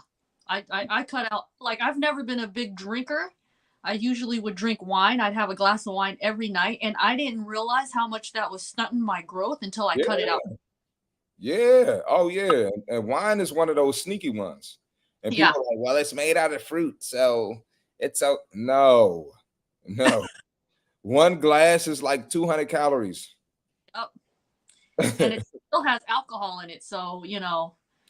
I cut out, like, I've never been a big drinker. I usually would drink wine. I'd have a glass of wine every night, and I didn't realize how much that was stunting my growth until I cut it Yeah, out. yeah, oh yeah, and wine is one of those sneaky ones. And Yeah. people are like, well, it's made out of fruit, so it's so no, no. One glass is like 200 calories. Oh, and it still has alcohol in it, so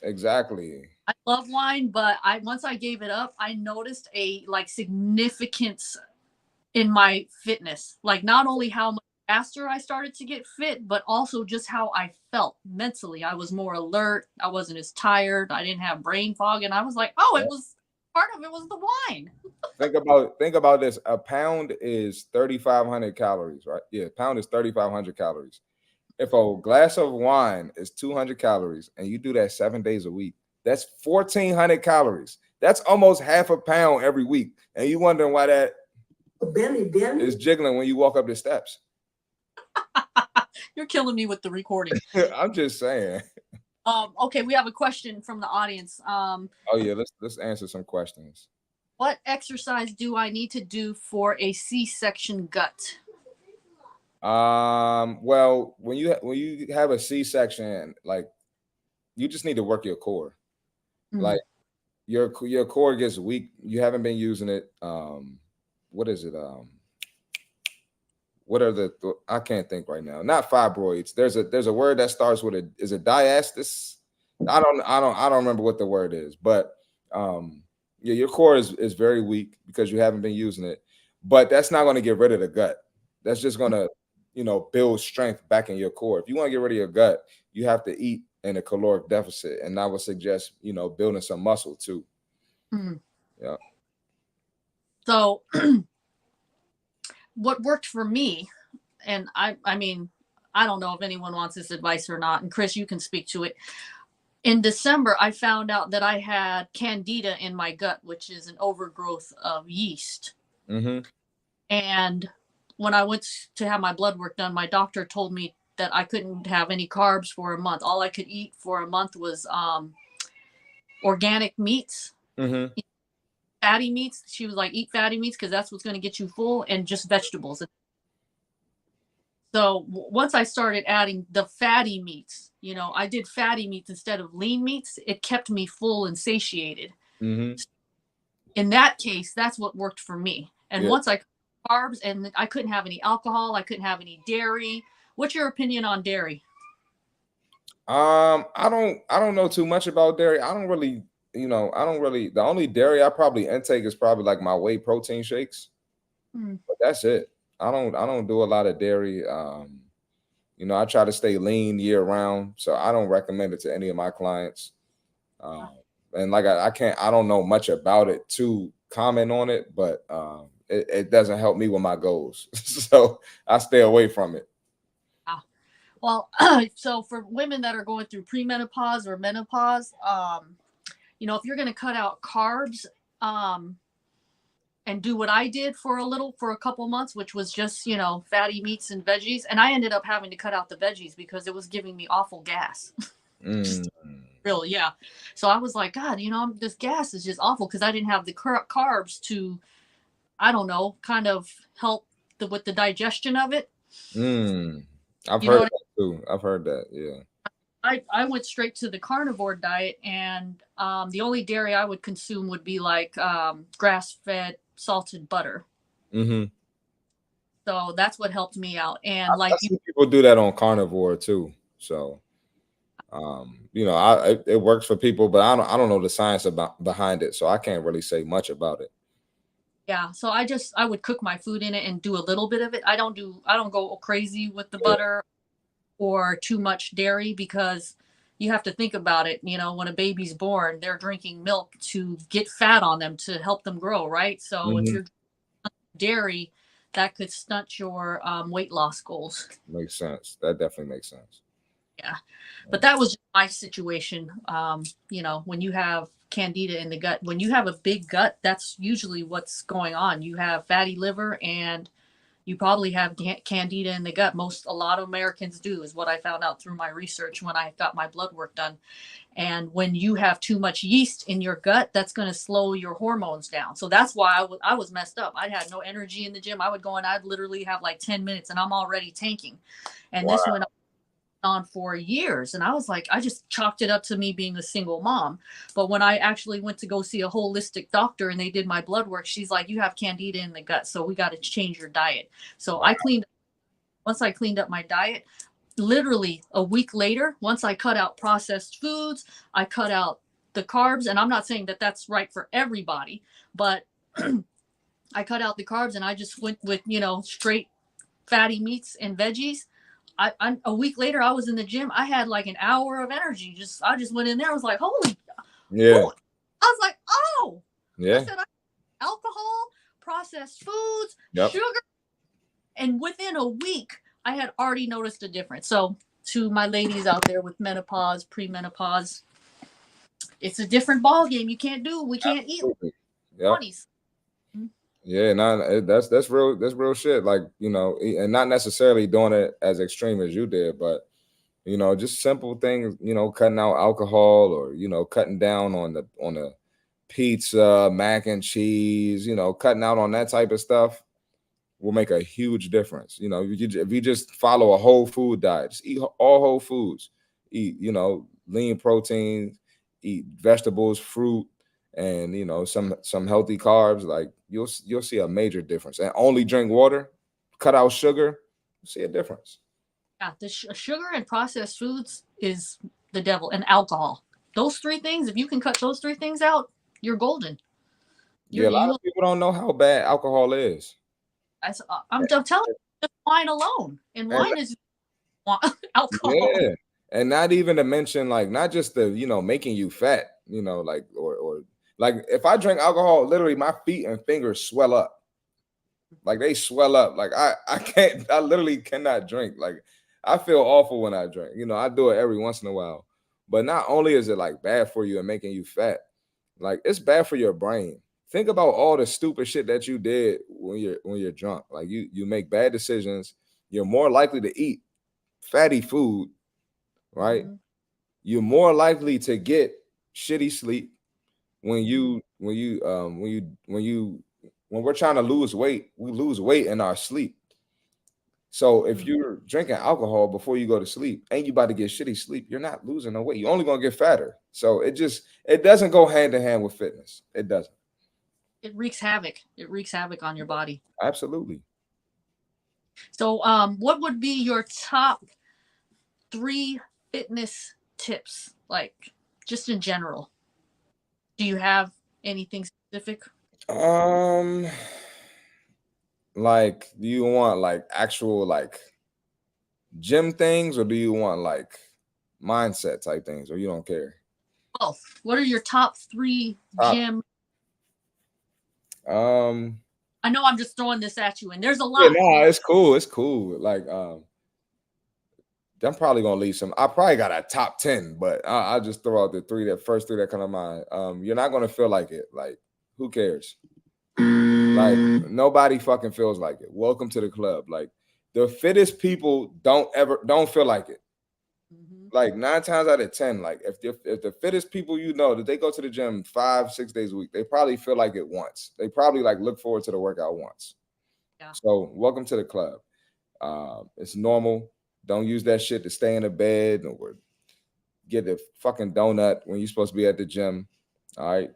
Exactly. I love wine, but I once I gave it up, I noticed a like significance in my fitness. Like not only how much faster I started to get fit, but also just how I felt mentally. I was more alert. I wasn't as tired. I didn't have brain fog. And I was like, oh, it was part of it was the wine. Think about this. A pound is 3,500 calories, right? Yeah, a pound is 3,500 calories. If a glass of wine is 200 calories and you do that 7 days a week, that's 1,400 calories. That's almost half a pound every week. And you wondering why that belly is jiggling when you walk up the steps. You're killing me with the recording. I'm just saying. Okay, we have a question from the audience. Oh yeah, let's answer some questions. What exercise do I need to do for a C-section gut? Well, when you have a C-section, like you just need to work your core. Like your core gets weak. You haven't been using it. What is it? What are I can't think right now. Not fibroids. There's a word that starts with is it diastasis? I don't remember what the word is, but yeah, your core is very weak because you haven't been using it. But that's not going to get rid of the gut. That's just going to build strength back in your core. If you want to get rid of your gut, you have to eat in a caloric deficit, and I would suggest building some muscle too. Yeah. So what worked for me, and I mean, I don't know if anyone wants this advice or not, and Chris, you can speak to it. In December, I found out that I had candida in my gut, which is an overgrowth of yeast. And when I went to have my blood work done, my doctor told me that I couldn't have any carbs for a month. All I could eat for a month was organic meats, fatty meats. She was like, eat fatty meats because that's what's going to get you full, and just vegetables. So once I started adding the fatty meats, I did fatty meats instead of lean meats. It kept me full and satiated. In that case, that's what worked for me. And once I carbs, and I couldn't have any alcohol, I couldn't have any dairy. What's your opinion on dairy? I don't know too much about dairy. I don't really, the only dairy I probably intake is probably like my whey protein shakes. But that's it. I don't do a lot of dairy. I try to stay lean year round, so I don't recommend it to any of my clients. And like I don't know much about it to comment on it, but it doesn't help me with my goals. So I stay away from it. Well, so for women that are going through premenopause or menopause, if you're going to cut out carbs, and do what I did for a couple months, which was just, fatty meats and veggies. And I ended up having to cut out the veggies because it was giving me awful gas. Really, yeah. So I was like, God, this gas is just awful because I didn't have the carbs to, I don't know, kind of help with the digestion of it. I've heard that too. I've heard that, yeah. I went straight to the carnivore diet, and the only dairy I would consume would be like grass-fed salted butter. So that's what helped me out. And I see people do that on carnivore too. So it works for people, but I don't know the science behind it, so I can't really say much about it. Yeah, so I would cook my food in it and do a little bit of it. I don't go crazy with the butter or too much dairy, because you have to think about it. When a baby's born, they're drinking milk to get fat on them to help them grow, right? So if you're dairy, that could stunt your weight loss goals. Makes sense. That definitely makes sense. Yeah, but that was my situation. When you have candida in the gut, when you have a big gut, that's usually what's going on. You have fatty liver and you probably have candida in the gut. A lot of Americans do, is what I found out through my research when I got my blood work done. And when you have too much yeast in your gut, that's going to slow your hormones down. So that's why I was messed up. I had no energy in the gym. I would go and I'd literally have like 10 minutes and I'm already tanking. And Wow. this went on for years. And I was like, I just chalked it up to me being a single mom. But when I actually went to go see a holistic doctor and they did my blood work, she's like, you have candida in the gut. So we got to change your diet. So once I cleaned up my diet, literally a week later, once I cut out processed foods, I cut out the carbs. And I'm not saying that that's right for everybody, but I cut out the carbs and I just went with, straight fatty meats and veggies. A week later, I was in the gym. I had like an hour of energy. I just went in there. I was like, holy, Yeah. I was like, oh, Yeah. I said, alcohol, processed foods, Yep. sugar. And within a week, I had already noticed a difference. So to my ladies out there with menopause, premenopause, it's a different ball game. We can't eat Absolutely. Yep. 20s. Yeah, that's real shit. Like, and not necessarily doing it as extreme as you did, but just simple things, cutting out alcohol or cutting down on the pizza, mac and cheese, cutting out on that type of stuff will make a huge difference. If you just follow a whole food diet, just eat all whole foods, eat, lean proteins, eat vegetables, fruit, and some healthy carbs, like you'll see a major difference. And only drink water, cut out sugar, you'll see a difference. Yeah, the sugar and processed foods is the devil, and alcohol. Those three things, if you can cut those three things out, you're golden. Yeah, a lot of people don't know how bad alcohol is. I'm telling you, just wine alone, and wine is alcohol. Yeah, and not even to mention, like, not just the making you fat, like or like if I drink alcohol, literally my feet and fingers swell up. Like they swell up. Like I literally cannot drink. Like I feel awful when I drink. I do it every once in a while. But not only is it like bad for you and making you fat, like it's bad for your brain. Think about all the stupid shit that you did when you're drunk. Like you make bad decisions. You're more likely to eat fatty food, right? Mm-hmm. You're more likely to get shitty sleep when we're trying to lose weight. We lose weight in our sleep. So if you're drinking alcohol before you go to sleep and you about to get shitty sleep, you're not losing no weight. You're only gonna get fatter. So it doesn't go hand in hand with fitness. It doesn't. It wreaks havoc. It wreaks havoc on your body. Absolutely. So, what would be your top 3 fitness tips, like just in general? Do you have anything specific? Like, do you want like actual like gym things, or do you want like mindset type things, or you don't care? Both. What are your top 3 gym? I know I'm just throwing this at you, and there's a lot. Yeah, no, it's cool. It's cool. Like, I'm probably gonna leave some. I probably got a top 10, but I'll just throw out the first three that come to mind. You're not gonna feel like it. Like, who cares? Like, nobody fucking feels like it. Welcome to the club. Like, the fittest people don't feel like it. Mm-hmm. Like 9 times out of 10, like if the fittest people that they go to the gym 5-6 days a week, they probably feel like it once. They probably like look forward to the workout once. Yeah. So welcome to the club. It's normal. Don't use that shit to stay in the bed or get a fucking donut when you're supposed to be at the gym. All right.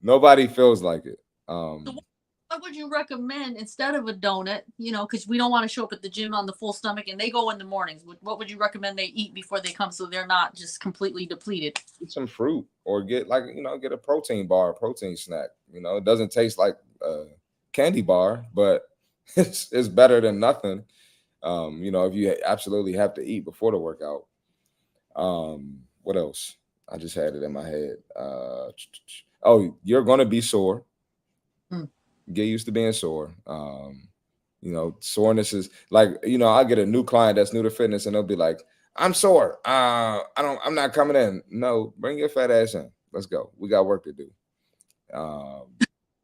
Nobody feels like it. So what would you recommend instead of a donut? Because we don't want to show up at the gym on the full stomach, and they go in the mornings. What would you recommend they eat before they come so they're not just completely depleted? Eat some fruit, or get a protein bar, protein snack. It doesn't taste like a candy bar, but it's better than nothing. If you absolutely have to eat before the workout. What else? I just had it in my head. You're gonna be sore. Get used to being sore. Soreness is like, I get a new client that's new to fitness and they'll be like, I'm sore. I'm not coming in. No, bring your fat ass in. Let's go. We got work to do.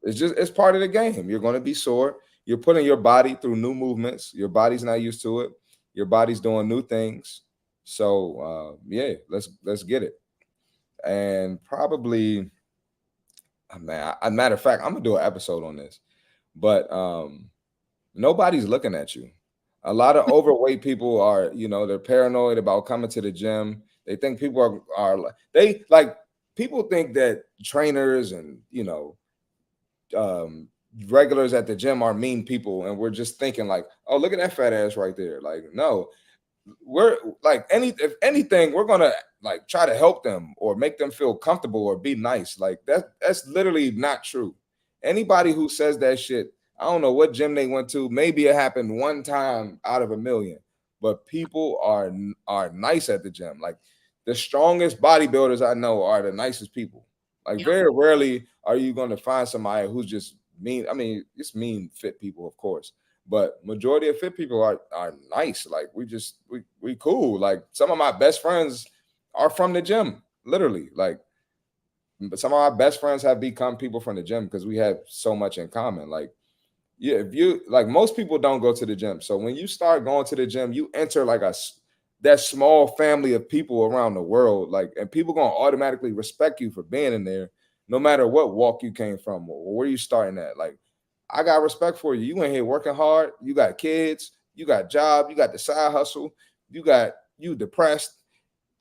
It's part of the game. You're going to be sore. you're putting your body through new movements. Your body's not used to it. Your body's doing new things. So yeah, let's get it. And probably, man, matter of fact, I'm gonna do an episode on this. But nobody's looking at you. A lot of overweight people are, they're paranoid about coming to the gym. They think people they like people think that trainers and regulars at the gym are mean people, and we're just thinking like, oh, look at that fat ass right there. Like, no, we're like if anything, we're gonna like try to help them or make them feel comfortable or be nice. Like that's literally not true. Anybody who says that shit, I don't know what gym they went to. Maybe it happened one time out of a million, but people are nice at the gym. Like the strongest bodybuilders I know are the nicest people. Like very rarely are you going to find somebody who's just mean. I mean, it's mean fit people, of course, but majority of fit people are nice. Like we cool. Like some of my best friends are from the gym, literally. Like, but some of our best friends have become people from the gym because we have so much in common. Like, yeah, if you like, most people don't go to the gym. So when you start going to the gym, you enter like that small family of people around the world. Like, and people gonna automatically respect you for being in there, no matter what walk you came from or where you starting at. Like, I got respect for you. You in here working hard. You got kids. You got job. You got the side hustle. You depressed.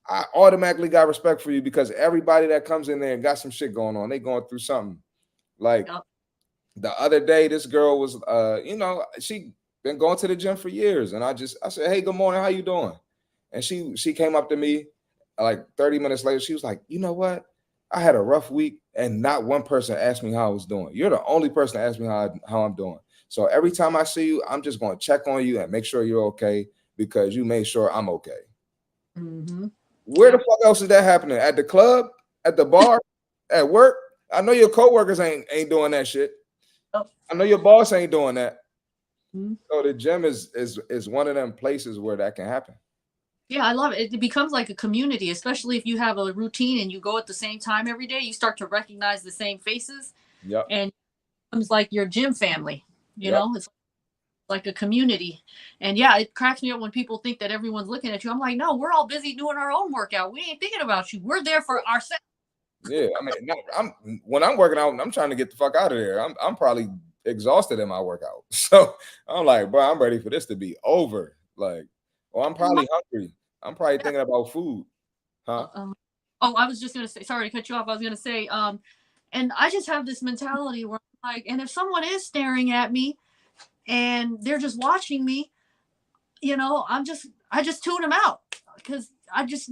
I automatically got respect for you because everybody that comes in there and got some shit going on, they going through something. Like the other day, this girl was, she been going to the gym for years, and I said, "Hey, good morning, how you doing?" And she came up to me like 30 minutes later. She was like, "You know what? I had a rough week, and not one person asked me how I was doing. You're the only person that asked me how I'm doing. So every time I see you, I'm just going to check on you and make sure you're okay because you made sure I'm okay." Mm-hmm. Where the fuck else is that happening? At the club? At the bar? At work? I know your coworkers ain't doing that shit. I know your boss ain't doing that. Mm-hmm. So the gym is one of them places where that can happen. Yeah, I love it. It becomes like a community, especially if you have a routine and you go at the same time every day. You start to recognize the same faces. Yep. And it becomes like your gym family. You know, it's like a community. And yeah, it cracks me up when people think that everyone's looking at you. I'm like, no, we're all busy doing our own workout. We ain't thinking about you. We're there for ourselves. Yeah, I mean, when I'm working out, I'm trying to get the fuck out of there. I'm probably exhausted in my workout, so I'm like, bro, I'm ready for this to be over. Like, or I'm probably hungry. I'm probably thinking about food, huh? I was just gonna say, sorry to cut you off. I was gonna say, and I just have this mentality where I'm like, and if someone is staring at me and they're just watching me, I just tune them out because I just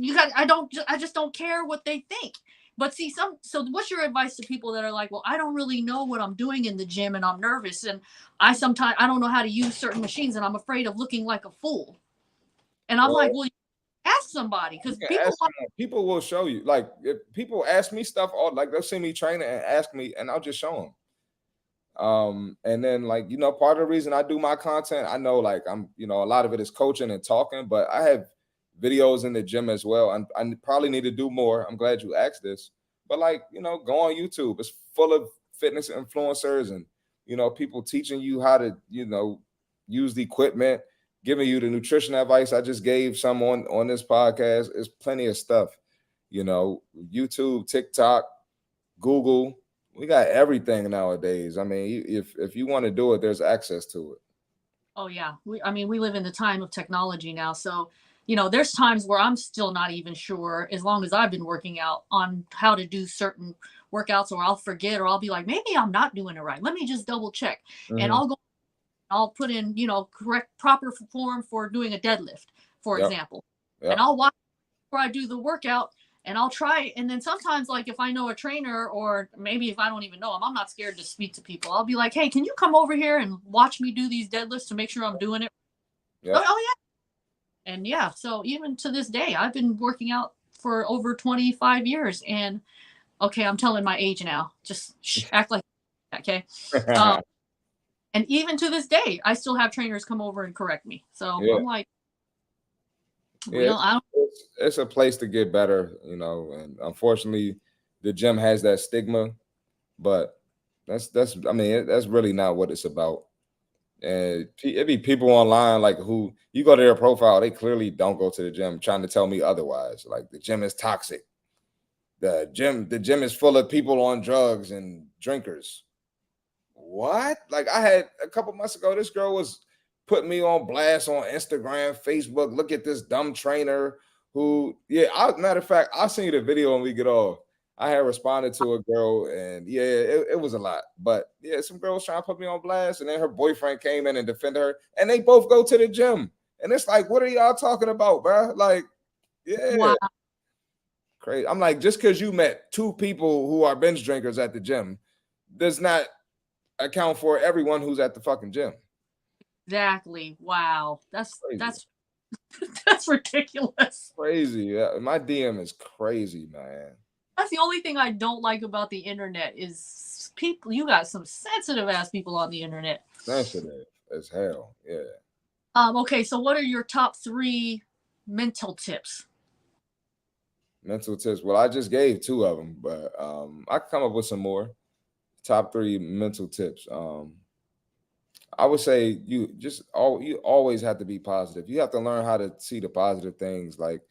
don't care what they think. But see, so what's your advice to people that are like, well, I don't really know what I'm doing in the gym and I'm nervous and sometimes I don't know how to use certain machines and I'm afraid of looking like a fool. And I'm like, well, ask somebody because people will show you. Like if people ask me stuff, like they'll see me training and ask me, and I'll just show them. And then like part of the reason I do my content, I know like I'm a lot of it is coaching and talking, but I have videos in the gym as well. I probably need to do more. I'm glad you asked this, but like go on YouTube. It's full of fitness influencers and people teaching you how to use the equipment, giving you the nutrition advice I just gave some on this podcast. There's plenty of stuff, YouTube, TikTok, Google. We got everything nowadays. I mean, if you want to do it, there's access to it. Oh yeah, we live in the time of technology now, so there's times where I'm still not even sure, as long as I've been working out, on how to do certain workouts, or I'll forget, or I'll be like, maybe I'm not doing it right. Let me just double check, and I'll put in correct proper form for doing a deadlift, for example, and I'll watch before I do the workout. And I'll try. And then sometimes, like if I know a trainer, or maybe if I don't even know them, I'm not scared to speak to people. I'll be like, hey, can you come over here and watch me do these deadlifts to make sure I'm doing it? Oh, yeah. And yeah, so even to this day, I've been working out for over 25 years. And okay, I'm telling my age now. Just act like, okay. And even to this day, I still have trainers come over and correct me. So I'm like, it's a place to get better, and unfortunately the gym has that stigma, but that's really not what it's about. And it be people online like who you go to their profile, they clearly don't go to the gym, trying to tell me otherwise. Like the gym is toxic. The gym is full of people on drugs and drinkers. What? Like I had a couple months ago, this girl was putting me on blast on Instagram, Facebook. Look at this dumb trainer who, yeah, matter of fact, I'll send you the video when we get off. I had responded to a girl, and yeah, it was a lot. But yeah, some girl was trying to put me on blast, and then her boyfriend came in and defended her, and they both go to the gym. And it's like, what are y'all talking about, bro? Like, yeah, Wow. crazy. I'm like, just because you met two people who are binge drinkers at the gym does not account for everyone who's at the fucking gym. Exactly. Wow. That's Crazy. that's ridiculous. Crazy. Yeah. My DM is crazy, man. That's the only thing I don't like about the internet is people. You got some sensitive ass people on the internet. Sensitive as hell. Yeah. Okay, so what are your top 3 mental tips? Mental tips. Well, I just gave 2 of them, but I can come up with some more. Top 3 mental tips. I would say you always have to be positive. You have to learn how to see the positive things. Like,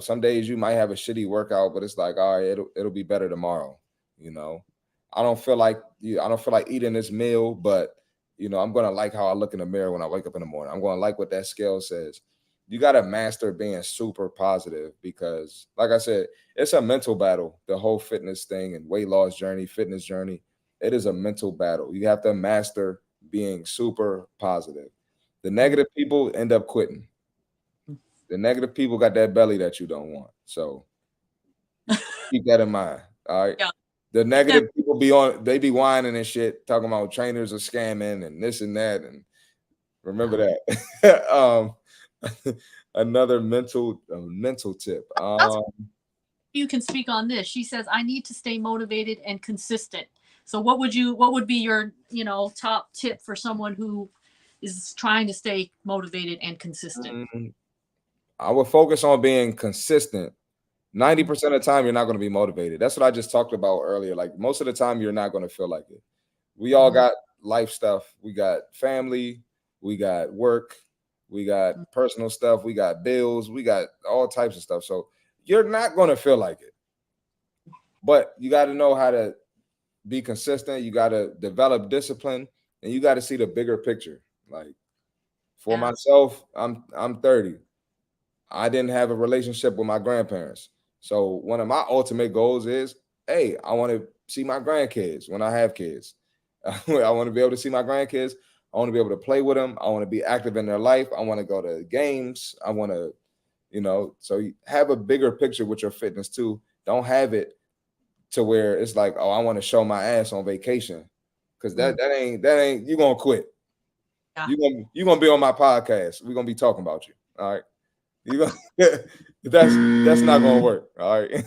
some days you might have a shitty workout, but it's like, all right, it'll be better tomorrow. You know, I don't feel like eating this meal, but I'm gonna like how I look in the mirror when I wake up in the morning. I'm gonna like what that scale says. You gotta master being super positive because, like I said, it's a mental battle. The whole fitness thing and weight loss journey, fitness journey, it is a mental battle. You have to master being super positive. The negative people end up quitting. The negative people got that belly that you don't want. So keep that in mind. All right. Yeah. The negative people they be whining and shit, talking about trainers are scamming and this and that. And remember that. Another mental tip. You can speak on this. She says, I need to stay motivated and consistent. So what would be your, top tip for someone who is trying to stay motivated and consistent? I would focus on being consistent. 90% of the time, you're not going to be motivated. That's what I just talked about earlier. Like most of the time, you're not going to feel like it. We all got life stuff. We got family. We got work. We got personal stuff. We got bills. We got all types of stuff. So you're not going to feel like it. But you got to know how to be consistent. You got to develop discipline, and you got to see the bigger picture. Like for myself, I'm 30. I didn't have a relationship with my grandparents. So one of my ultimate goals is, hey, I want to see my grandkids when I have kids. I want to be able to see my grandkids. I want to be able to play with them. I want to be active in their life. I want to go to games. I want to, so you have a bigger picture with your fitness too. Don't have it to where it's like, oh, I want to show my ass on vacation. Cause that ain't you're gonna quit. Yeah. You're gonna be on my podcast. We're gonna be talking about you. All right. That's not gonna work. All right.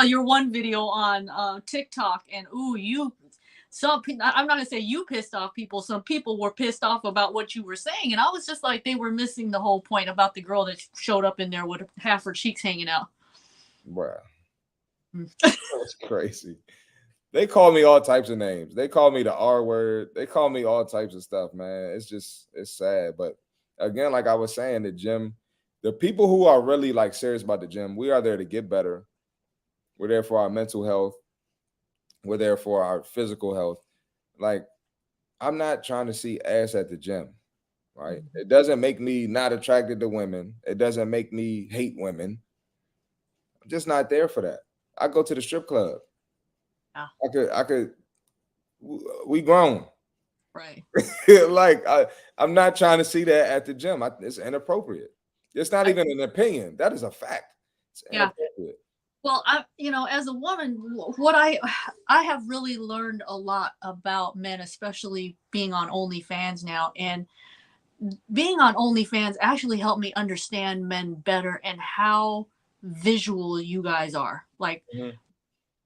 Your one video on TikTok, and I'm not gonna say you pissed off people. Some people were pissed off about what you were saying, and I was just like, they were missing the whole point about the girl that showed up in there with half her cheeks hanging out. Bruh, that's crazy. They call me all types of names. They call me the R word. They call me all types of stuff, man. It's sad. But again, like I was saying, the gym, the people who are really like serious about the gym, we are there to get better. We're there for our mental health. We're there for our physical health. Like, I'm not trying to see ass at the gym, right? It doesn't make me not attracted to women. It doesn't make me hate women. I'm just not there for that. I go to the strip club. I could. We grown, right? Like I'm not trying to see that at the gym. It's inappropriate. It's not even an opinion. That is a fact. It's inappropriate. Well, as a woman, what I have really learned a lot about men, especially being on OnlyFans now, and being on OnlyFans actually helped me understand men better and how visual you guys are. Like,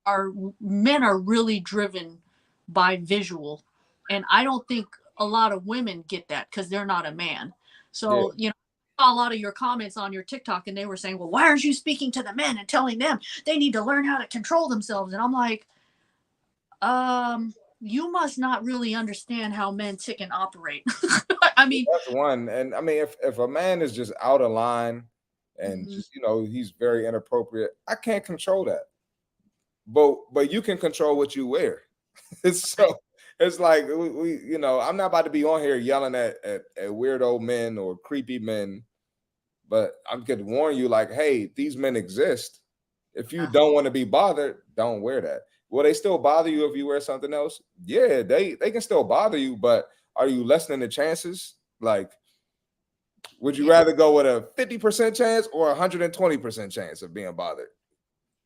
our men are really driven by visual, and I don't think a lot of women get that because they're not a man. So I saw a lot of your comments on your TikTok, and they were saying, well, why aren't you speaking to the men and telling them they need to learn how to control themselves? And I'm like, you must not really understand how men tick and operate. I mean, That's one. And I mean, if a man is just out of line and mhm, just, he's very inappropriate, I can't control that. But you can control what you wear. right. So it's like I'm not about to be on here yelling at weirdo men or creepy men, but I'm gonna warn you, like, hey, these men exist. If you Yeah. don't want to be bothered, don't wear that. Will they still bother you if you wear something else? Yeah, they can still bother you, but are you lessening the chances? Like, would you Yeah. rather go with a 50% chance or a 120% chance of being bothered?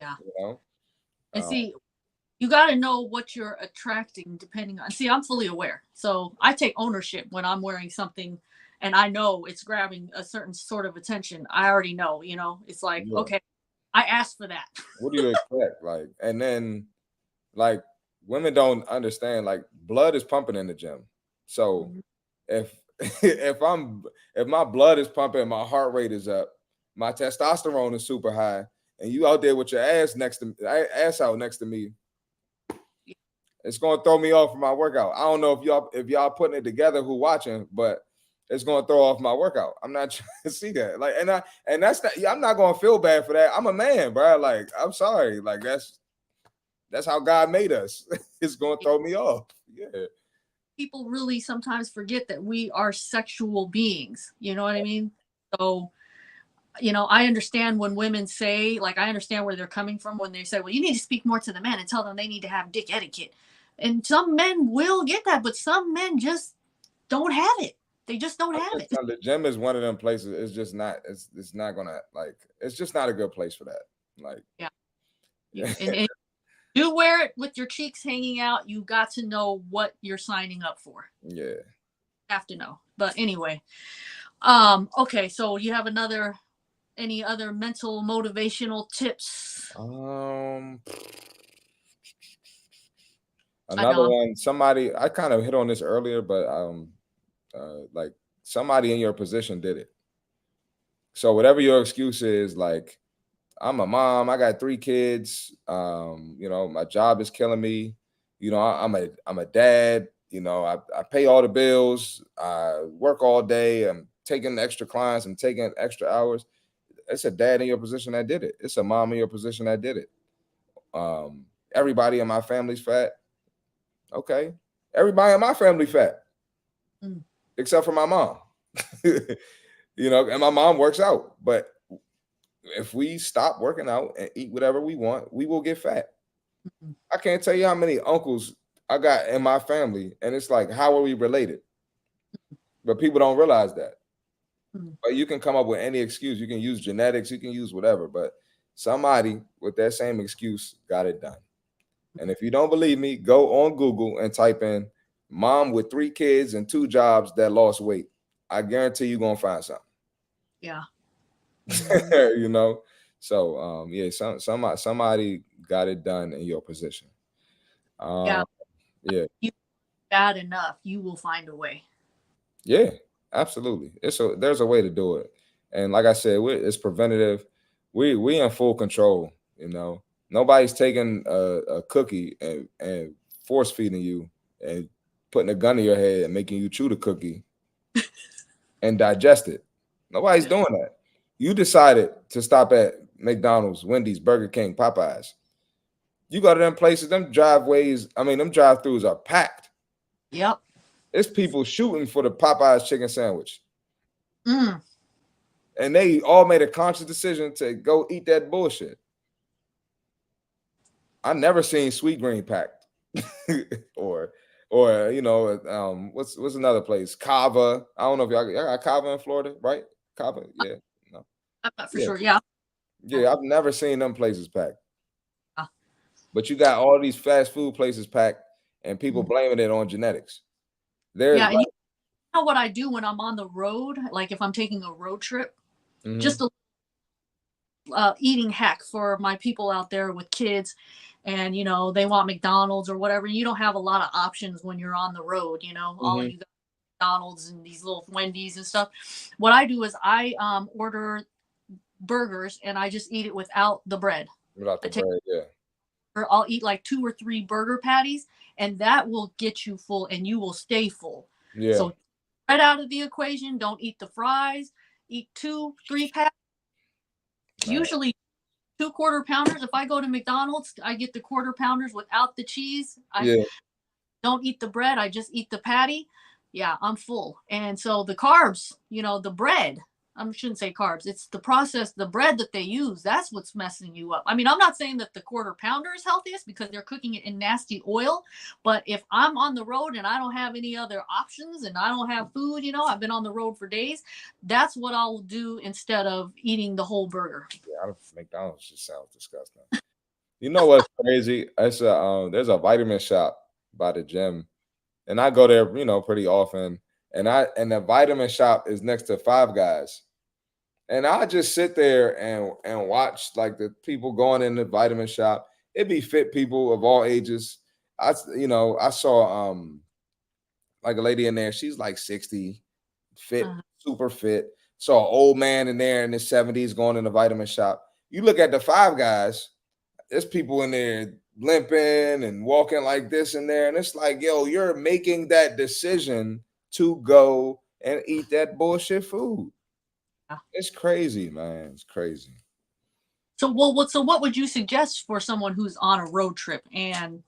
Yeah. You know? And Um, see, you got to know what you're attracting depending on. See, I'm fully aware. So I take ownership when I'm wearing something and I know it's grabbing a certain sort of attention. I already know, it's like, yeah. okay, I asked for that. What do you expect? Like, and then like women don't understand, like blood is pumping in the gym. So Mhm. if if my blood is pumping, my heart rate is up, my testosterone is super high, and you out there with your ass out next to me, it's gonna throw me off from my workout. I don't know if y'all putting it together who watching, but it's gonna throw off my workout. I'm not trying to see that. Like, and that's not. I'm not gonna feel bad for that. I'm a man, bro. Like, I'm sorry. Like, that's how God made us. It's gonna throw me off. Yeah. People really sometimes forget that we are sexual beings. You know what I mean? So, I understand when women say, like, I understand where they're coming from when they say, well, you need to speak more to the men and tell them they need to have dick etiquette. And some men will get that, but some men just don't have it. They just don't I'm have just it. telling, the gym is one of them places. It's just not. It's not gonna, like. It's just not a good place for that. Like. Yeah. And you wear it with your cheeks hanging out. You got to know what you're signing up for. Yeah. Have to know. But anyway, okay. So you have any other mental motivational tips? Um. I know Another one. Somebody. I kind of hit on this earlier, but like somebody in your position did it. So whatever your excuse is, like, I'm a mom, I got 3 kids, my job is killing me. I'm a dad, I pay all the bills, I work all day, I'm taking extra clients, I'm taking extra hours. It's a dad in your position that did it. It's a mom in your position that did it. Everybody in my family's fat. Okay. Everybody in my family fat, mm, except for my mom. And my mom works out. But if we stop working out and eat whatever we want, we will get fat. mm, I can't tell you how many uncles I got in my family, and it's like, how are we related? But people don't realize that. mm. But you can come up with any excuse. You can use genetics, you can use whatever. But somebody with that same excuse got it done. And if you don't believe me, go on Google and type in mom with 3 kids and 2 jobs that lost weight. I guarantee you're gonna find something. Yeah. Hmm. you know. So yeah, somebody got it done in your position. Yeah. Um, yeah, You bad enough, you will find a way. yeah, absolutely. There's a way to do it, and like I said, it's preventative. We in full control. Nobody's taking a cookie and force feeding you and putting a gun to your head and making you chew the cookie and digest it. Nobody's doing that. You decided to stop at McDonald's, Wendy's, Burger King, Popeyes. You go to them places, them them drive-throughs are packed. Yep. It's people shooting for the Popeyes chicken sandwich. Mm. And they all made a conscious decision to go eat that bullshit. I never seen sweet green packed. or what's another place? Cava. I don't know if y'all got Cava in Florida, right? Cava, yeah. No. I'm not for Yeah. sure. Yeah. Yeah, I've never seen them places packed. Yeah. But you got all these fast food places packed and people Mm. blaming it on genetics. There's Yeah. And like, you know what I do when I'm on the road? Like if I'm taking a road trip, just mhm, a eating hack for my people out there with kids and they want McDonald's or whatever. You don't have a lot of options when you're on the road, all mhm, you got McDonald's and these little Wendy's and stuff. What I do is I order burgers and I just eat it without the bread. without I the take bread, yeah. Or I'll eat like 2 or 3 burger patties, and that will get you full and you will stay full. Yeah. So right out of the equation, don't eat the fries, eat 2, 3 patties. Man. Usually 2 quarter pounders. If I go to McDonald's, I get the quarter pounders without the cheese. I Yeah. don't eat the bread. I just eat the patty. Yeah, I'm full. And so the carbs, the bread, I shouldn't say carbs. It's the process, the bread that they use. That's what's messing you up. I mean, I'm not saying that the quarter pounder is healthiest because they're cooking it in nasty oil. But if I'm on the road and I don't have any other options and I don't have food, I've been on the road for days. That's what I'll do instead of eating the whole burger. Yeah, McDonald's just sounds disgusting. You know what's crazy? There's a vitamin shop by the gym, and I go there, pretty often. And the vitamin shop is next to Five Guys, and I just sit there and watch like the people going in the vitamin shop. It be fit people of all ages. I saw like a lady in there. She's like 60, fit, super fit. Saw an old man in there in his 70s going in the vitamin shop. You look at the Five Guys, there's people in there limping and walking like this in there. And it's like, yo, you're making that decision to go and eat that bullshit food. It's crazy, man. It's crazy. So, what would you suggest for someone who's on a road trip and,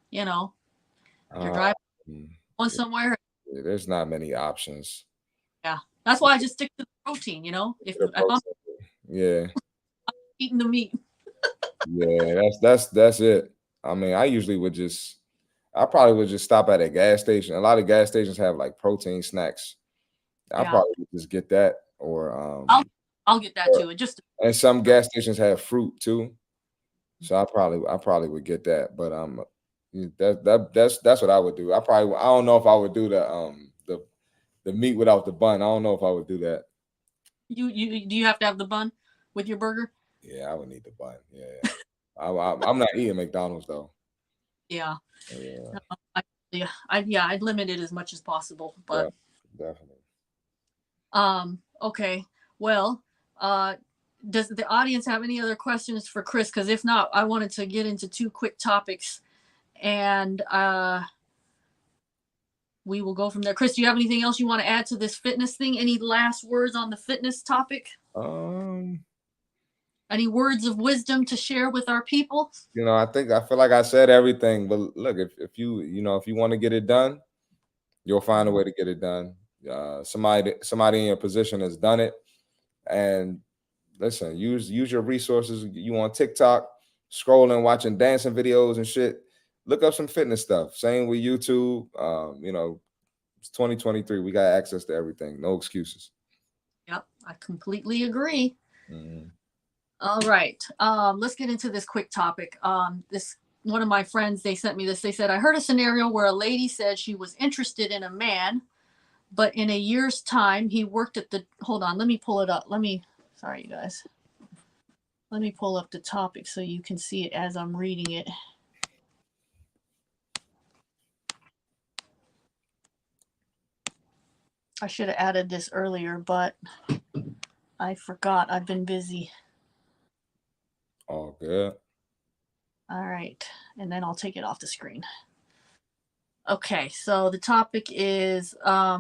you're driving on somewhere? There's not many options. Yeah. That's why I just stick to the protein, if I'm eating the meat. Yeah, that's it. I mean, I probably would just stop at a gas station. A lot of gas stations have like protein snacks. I probably would just get that, or I'll get that too. And some gas stations have fruit too, so I probably would get that. But that's what I would do. I don't know if I would do the meat without the bun. I don't know if I would do that. Do you have to have the bun with your burger? Yeah, I would need the bun. Yeah. I'm not eating McDonald's though. Yeah. I'd limit it as much as possible. But yeah, definitely. Okay. Well, does the audience have any other questions for Chris? Because if not, I wanted to get into 2 quick topics, and we will go from there. Chris, do you have anything else you want to add to this fitness thing? Any last words on the fitness topic? Any words of wisdom to share with our people? I feel like I said everything, but look, if you want to get it done, you'll find a way to get it done. Somebody in your position has done it, and listen, use your resources. You on TikTok, scrolling, watching dancing videos and shit. Look up some fitness stuff. Same with YouTube. It's 2023. We got access to everything. No excuses. Yep, I completely agree. Mm-hmm. All right. Let's get into this quick topic. One of my friends, they sent me this. They said, I heard a scenario where a lady said she was interested in a man, but in a year's time, he worked at hold on, let me pull it up. Sorry, you guys. Let me pull up the topic so you can see it as I'm reading it. I should have added this earlier, but I forgot. I've been busy. All good. All right. And then I'll take it off the screen. Okay. So the topic is a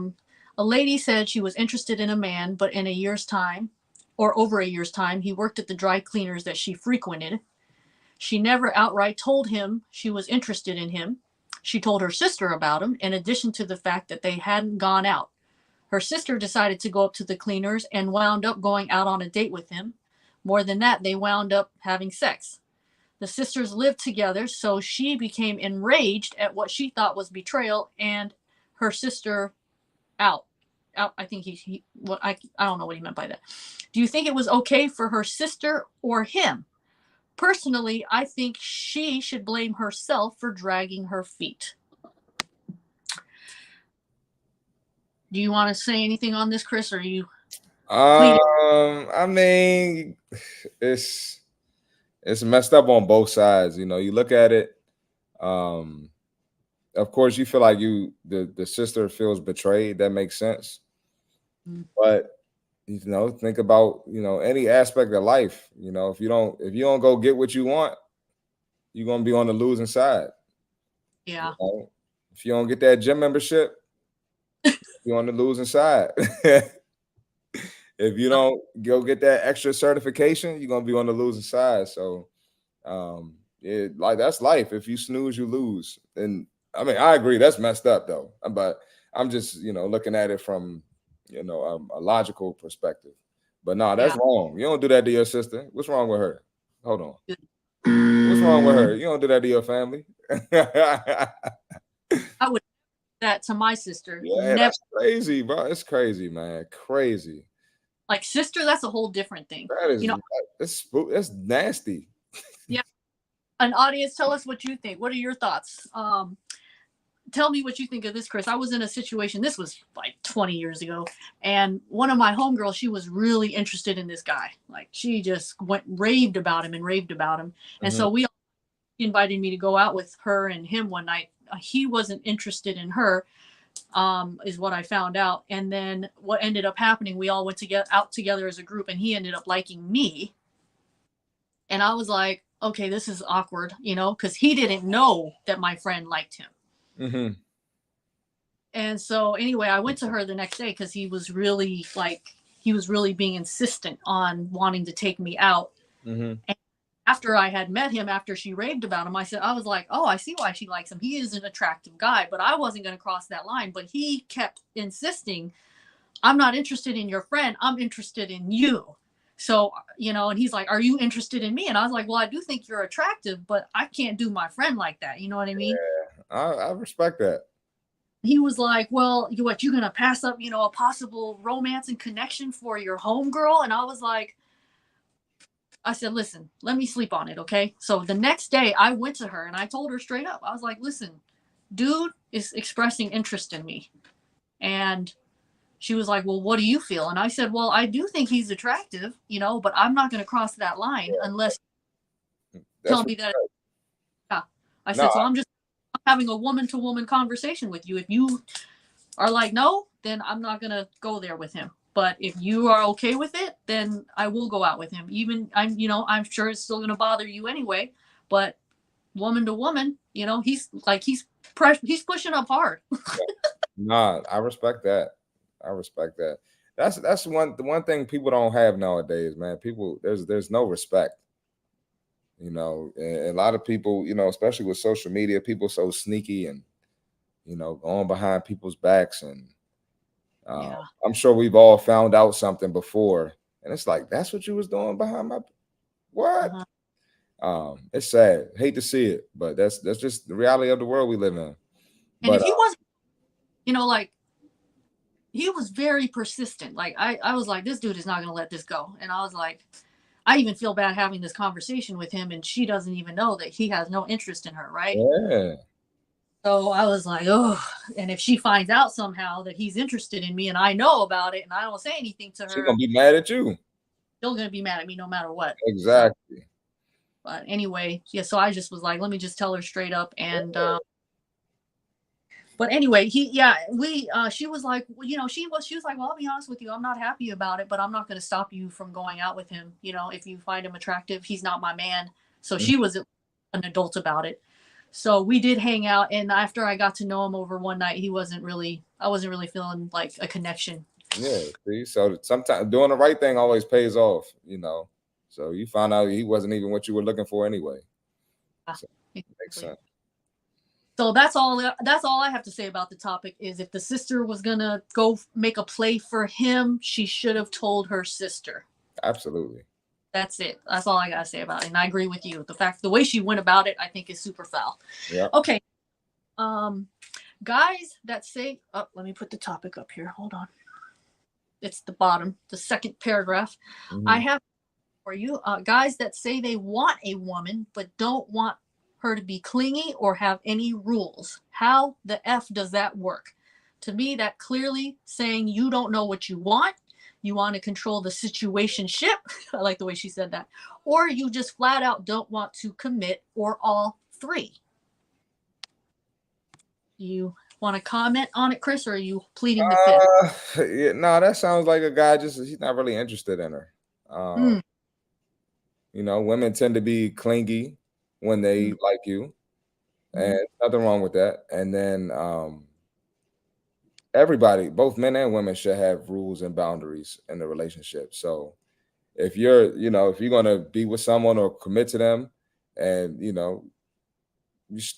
lady said she was interested in a man, but in a year's time, or over a year's time, he worked at the dry cleaners that she frequented. She never outright told him she was interested in him. She told her sister about him, in addition to the fact that they hadn't gone out. Her sister decided to go up to the cleaners and wound up going out on a date with him. More than that, they wound up having sex. The sisters lived together, so she became enraged at what she thought was betrayal, and her sister out. I think I don't know what he meant by that. Do you think it was okay for her sister or him? Personally, I think she should blame herself for dragging her feet. Do you want to say anything on this, Chris, or are you? I mean, it's messed up on both sides. You look at it. Of course, you feel like the sister feels betrayed. That makes sense. Mm-hmm. But think about any aspect of life. If you don't go get what you want, you're gonna be on the losing side. Yeah. You know? If you don't get that gym membership, you're on the losing side. If you don't go get that extra certification, you're gonna be on the losing side. So like that's life. If you snooze, you lose. And I mean, I agree, that's messed up though. But I'm just, looking at it from a logical perspective. But nah, that's Yeah. wrong. You don't do that to your sister. What's wrong with her? Hold on. What's wrong with her? You don't do that to your family. I would do that to my sister. Yeah, Never. that's crazy, bro. It's crazy, man. Crazy. Like sister, that's a whole different thing. That is, that's nasty. Yeah. An audience, tell us what you think. What are your thoughts? Tell me what you think of this, Chris. I was in a situation, this was like 20 years ago, and one of my homegirls, she was really interested in this guy. Like she just raved about him. And so we invited me to go out with her and him one night. He wasn't interested in her, is what I found out. And then what ended up happening, we all went out together as a group, and he ended up liking me. And I was like, okay, this is awkward, because he didn't know that my friend liked him. Mm-hmm. And so anyway, I went to her the next day because he was really being insistent on wanting to take me out. Mm-hmm. And after I had met him, after she raved about him, I was like, oh, I see why she likes him. He is an attractive guy, but I wasn't going to cross that line. But he kept insisting, I'm not interested in your friend. I'm interested in you. So, and he's like, are you interested in me? And I was like, well, I do think you're attractive, but I can't do my friend like that. You know what I mean? Yeah, I respect that. He was like, well, you're going to pass up, a possible romance and connection for your homegirl? And I said, listen, let me sleep on it. Okay. So the next day I went to her and I told her straight up, I was like, listen, dude is expressing interest in me. And she was like, well, what do you feel? And I said, well, I do think he's attractive, but I'm not going to cross that line unless you tell me that. Yeah. I said, so I'm having a woman-to-woman conversation with you. If you are like, no, then I'm not going to go there with him. But if you are okay with it, then I will go out with him. Even I'm sure it's still going to bother you anyway, but woman to woman, he's pushing up hard. Nah, I respect that. That's the one thing people don't have nowadays, man. People, there's no respect. And a lot of people, especially with social media, people so sneaky and going behind people's backs. And I'm sure we've all found out something before, and it's like, that's what you was doing behind my what? It's sad. Hate to see it, but that's just the reality of the world we live in. And but if he wasn't, like, he was very persistent. Like I was like, this dude is not going to let this go. And I was like, I even feel bad having this conversation with him, and she doesn't even know that he has no interest in her, right? Yeah. So I was like, oh, and if she finds out somehow that he's interested in me and I know about it and I don't say anything to her, she's going to be mad at you. Still going to be mad at me no matter what. Exactly. So, but anyway, yeah, so I just was like, let me just tell her straight up. And but anyway, she was like, she was like, well, I'll be honest with you, I'm not happy about it, but I'm not going to stop you from going out with him. If you find him attractive, he's not my man. So she was an adult about it. So we did hang out, and after I got to know him over one night, I wasn't really feeling like a connection. Yeah, see, so sometimes doing the right thing always pays off, So you found out he wasn't even what you were looking for anyway. So it makes sense. So that's all I have to say about the topic is, if the sister was gonna go make a play for him, she should have told her sister. Absolutely. That's it. That's all I gotta say about it. And I agree with you. The way she went about it, I think, is super foul. Yeah. Okay. Guys that say, let me put the topic up here. Hold on. It's the bottom, the second paragraph. Mm-hmm. I have for you, guys that say they want a woman but don't want her to be clingy or have any rules. How the F does that work? To me, that clearly saying you don't know what you want. You want to control the situationship. I like the way she said that. Or you just flat out don't want to commit, or all three. You want to comment on it, Chris, or are you pleading the fifth? Yeah, no, that sounds like a guy he's not really interested in her. Women tend to be clingy when they like you, and nothing wrong with that. And then everybody, both men and women, should have rules and boundaries in the relationship. So if you're, if you're gonna be with someone or commit to them, and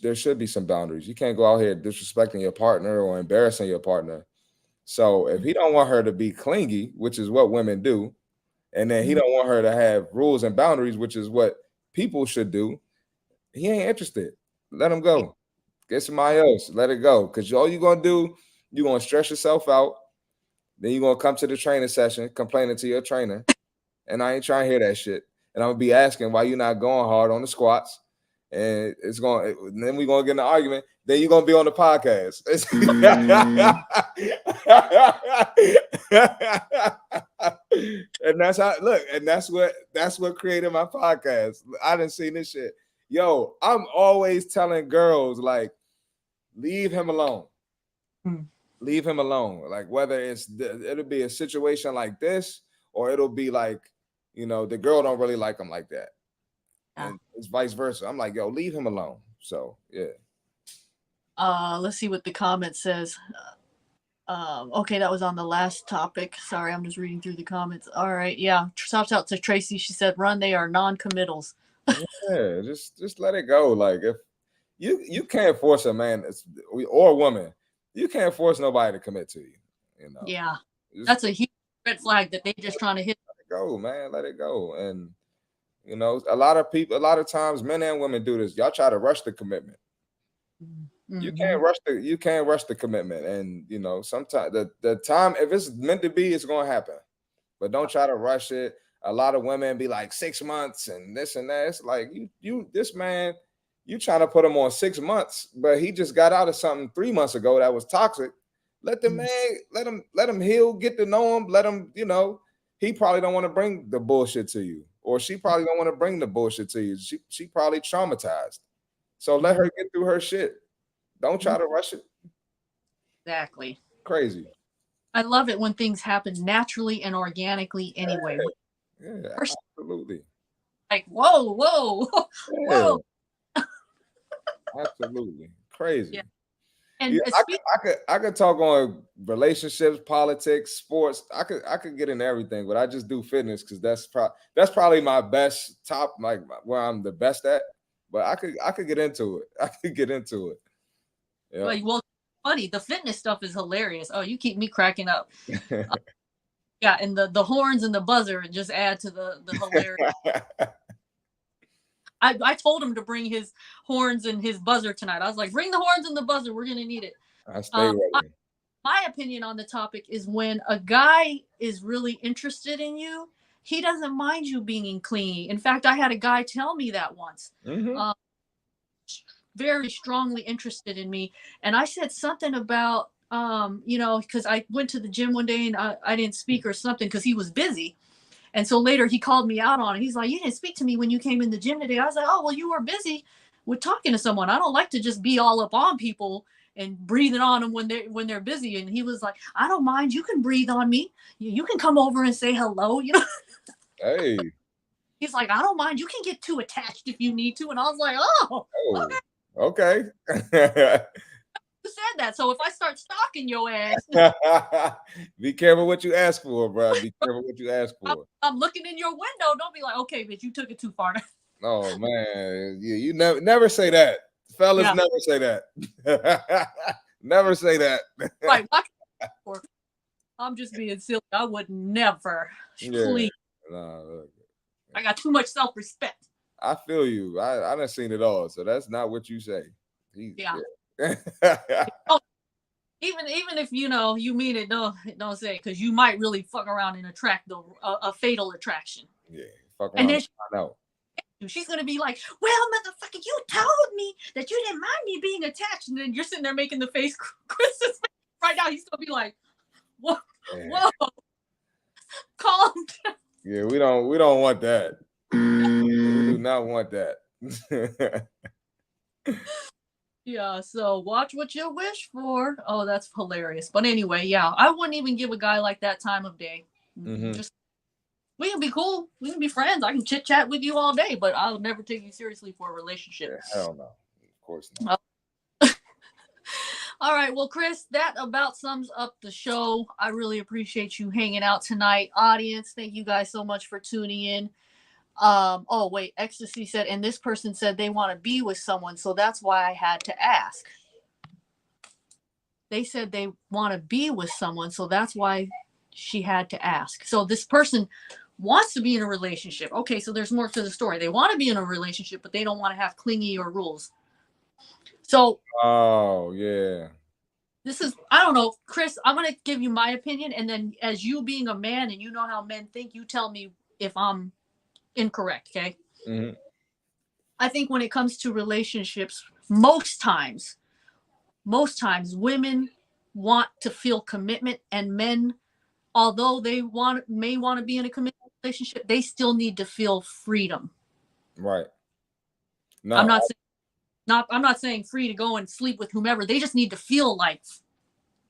there should be some boundaries. You can't go out here disrespecting your partner or embarrassing your partner. So if he don't want her to be clingy, which is what women do, and then he don't want her to have rules and boundaries, which is what people should do, he ain't interested. Let him go. Get somebody else. Let it go. Because all you're going to do, you're going to stress yourself out. Then you're going to come to the training session complaining to your trainer. And I ain't trying to hear that shit. And I'm going to be asking why you're not going hard on the squats. And then we're going to get in an argument. Then you're going to be on the podcast. And that's how, look, and that's what created my podcast. I didn't see this shit. Yo, I'm always telling girls, like, leave him alone. Leave him alone. Like, whether it'll be a situation like this, or it'll be like, the girl don't really like him like that. And it's vice versa. I'm like, yo, leave him alone. So yeah. Let's see what the comment says. Okay, that was on the last topic. Sorry, I'm just reading through the comments. All right, yeah. Shouts out to Tracy. She said, "Run, they are non-committals." Yeah, just let it go. Like, if you can't force a man or a woman, you can't force nobody to commit to you. Yeah, that's a huge red flag that they just trying to hit. Let it go, man. Let it go. And a lot of times, men and women do this. Y'all try to rush the commitment. You can't rush the commitment. And sometimes the time, if it's meant to be, it's gonna happen. But don't try to rush it. A lot of women be like 6 months and this and that. It's like this man, you trying to put him on 6 months, but he just got out of something 3 months ago that was toxic. Let the man, let him heal, get to know him, let him, he probably don't want to bring the bullshit to you, or she probably don't want to bring the bullshit to you. She probably traumatized. So let her get through her shit. Don't try to rush it. Exactly. Crazy. I love it when things happen naturally and organically anyway. Yeah, absolutely. Like, whoa. Yeah. Absolutely. Crazy. Yeah. And yeah, I could talk on relationships, politics, sports. I could get in everything, but I just do fitness because that's probably my best top, like where I'm the best at. But I could get into it. I could get into it. Yeah. Well, funny. The fitness stuff is hilarious. Oh, you keep me cracking up. Yeah, and the horns and the buzzer just add to the hilarious. I told him to bring his horns and his buzzer tonight. I was like, bring the horns and the buzzer. We're gonna need it. I stay ready. My opinion on the topic is, when a guy is really interested in you, he doesn't mind you being clingy. In fact, I had a guy tell me that once. Very strongly interested in me, and I said something about because I went to the gym one day and I didn't speak or something because he was busy. And so later he called me out on it. He's like, you didn't speak to me when you came in the gym today. I was like, oh, well, you were busy with talking to someone. I don't like to just be all up on people and breathing on them when they're busy. And he was like, I don't mind. You can breathe on me. You can come over and say hello. Hey. He's like, I don't mind. You can get too attached if you need to. And I was like, oh. Okay. Said that. So if I start stalking your ass, be careful what you ask for, bro. Be careful what you ask for. I'm looking in your window. Don't be like, okay, bitch, you took it too far. Oh man, you never say that, fellas. Yeah. Never say that. Never say that. Right. I'm just being silly. I would never. Please. I got too much self-respect. I feel you. I done seen it all, so that's not what you say. Yeah. Even if you mean it, don't say it, because you might really fuck around and attract a fatal attraction. Yeah, fuck around. And then she's gonna be like, well, motherfucker, you told me that you didn't mind me being attached, and then you're sitting there making the face Chris's right now. He's gonna be like, whoa, calm down. Yeah, we don't want that. We do not want that. Yeah, so watch what you wish for. Oh, that's hilarious. But anyway, yeah, I wouldn't even give a guy like that time of day. Just We can be cool. We can be friends. I can chit chat with you all day, but I'll never take you seriously for a relationship. Yeah, hell no. Of course not. All right. Well, Chris, that about sums up the show. I really appreciate you hanging out tonight. Audience, thank you guys so much for tuning in. Oh wait, Ecstasy said, and this person said they want to be with someone, so that's why I had to ask. They said they want to be with someone, so that's why she had to ask. So this person wants to be in a relationship. Okay, so there's more to the story. They want to be in a relationship, but they don't want to have clingy or rules. So, oh yeah, this is, I don't know, Chris, I'm going to give you my opinion. And then as you being a man and you know how men think, you tell me if I'm incorrect. Okay. mm-hmm. I think when it comes to relationships, most times women want to feel commitment, and men, although they may want to be in a committed relationship, they still need to feel freedom. Right. No, I'm not saying free to go and sleep with whomever. They just need to feel like.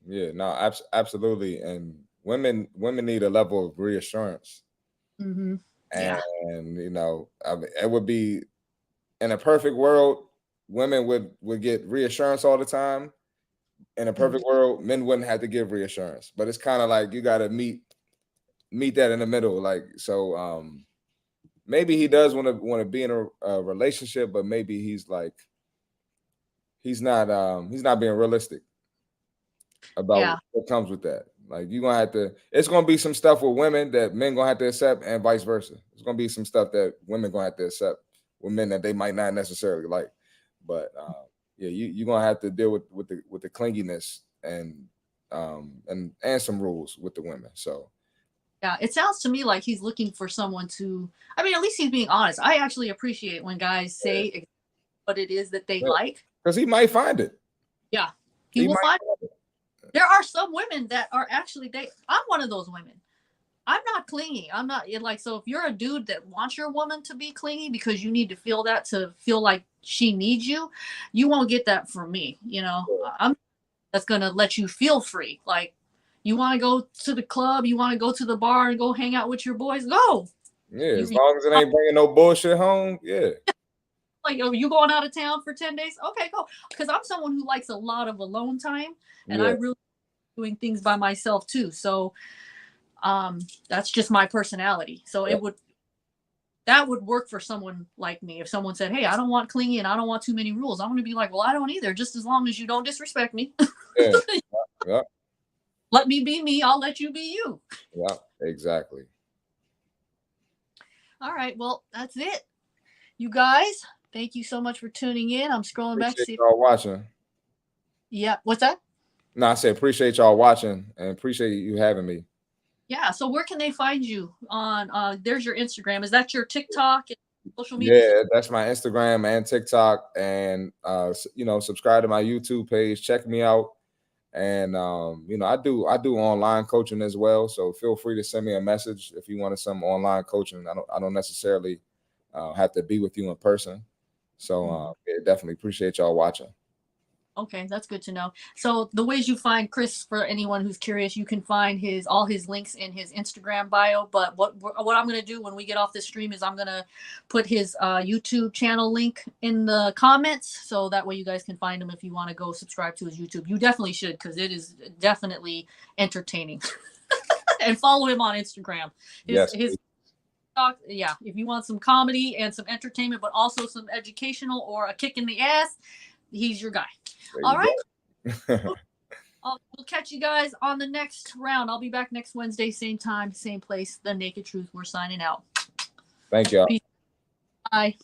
Yeah, no, absolutely. And women need a level of reassurance. Mm-hmm. And you know, I mean, it would be, in a perfect world, women would get reassurance all the time. In a perfect world, men wouldn't have to give reassurance. But it's kind of like you got to meet that in the middle. Like, so maybe he does want to be in a relationship, but maybe he's not being realistic about what comes with that. Like, you're gonna have to, it's gonna be some stuff with women that men gonna have to accept, and vice versa. It's gonna be some stuff that women gonna have to accept with men that they might not necessarily like. But yeah, you're gonna have to deal with the clinginess and some rules with the women. So yeah, it sounds to me like he's looking for someone to, I mean, at least he's being honest. I actually appreciate when guys say what it is that they like. Because he might find it. Yeah, he will find it. There are some women that are actually, I'm one of those women. I'm not clingy. I'm not like, so if you're a dude that wants your woman to be clingy because you need to feel that to feel like she needs you, you won't get that from me. You know, that's going to let you feel free. Like, you want to go to the club, you want to go to the bar and go hang out with your boys, go. Yeah, as long as it ain't bringing no bullshit home, yeah. Like, are you going out of town for 10 days? Okay, go. Because I'm someone who likes a lot of alone time, and I really doing things by myself too. So that's just my personality. So that would work for someone like me. If someone said, hey, I don't want clingy and I don't want too many rules, I'm going to be like, well, I don't either. Just as long as you don't disrespect me. Yeah. Let me be me. I'll let you be you. Yeah, exactly. All right. Well, that's it. You guys, thank you so much for tuning in. I'm scrolling back to see y'all watching. Yeah. What's that? No, I said appreciate y'all watching and appreciate you having me. Yeah. So where can they find you on? There's your Instagram. Is that your TikTok and social media? Yeah, that's my Instagram and TikTok. And you know, subscribe to my YouTube page. Check me out. And you know, I do online coaching as well. So feel free to send me a message if you wanted some online coaching. I don't necessarily have to be with you in person. So yeah, definitely appreciate y'all watching. Okay, that's good to know. So the ways you find Chris, for anyone who's curious, you can find all his links in his Instagram bio. But what I'm going to do when we get off this stream is I'm going to put his YouTube channel link in the comments, so that way you guys can find him if you want to go subscribe to his YouTube. You definitely should, because it is definitely entertaining. And follow him on Instagram. His talk, yeah. If you want some comedy and some entertainment, but also some educational or a kick in the ass, he's your guy. All right. We'll catch you guys on the next round. I'll be back next Wednesday, same time, same place. The Naked Truth. We're signing out. Thank y'all. Peace. Bye.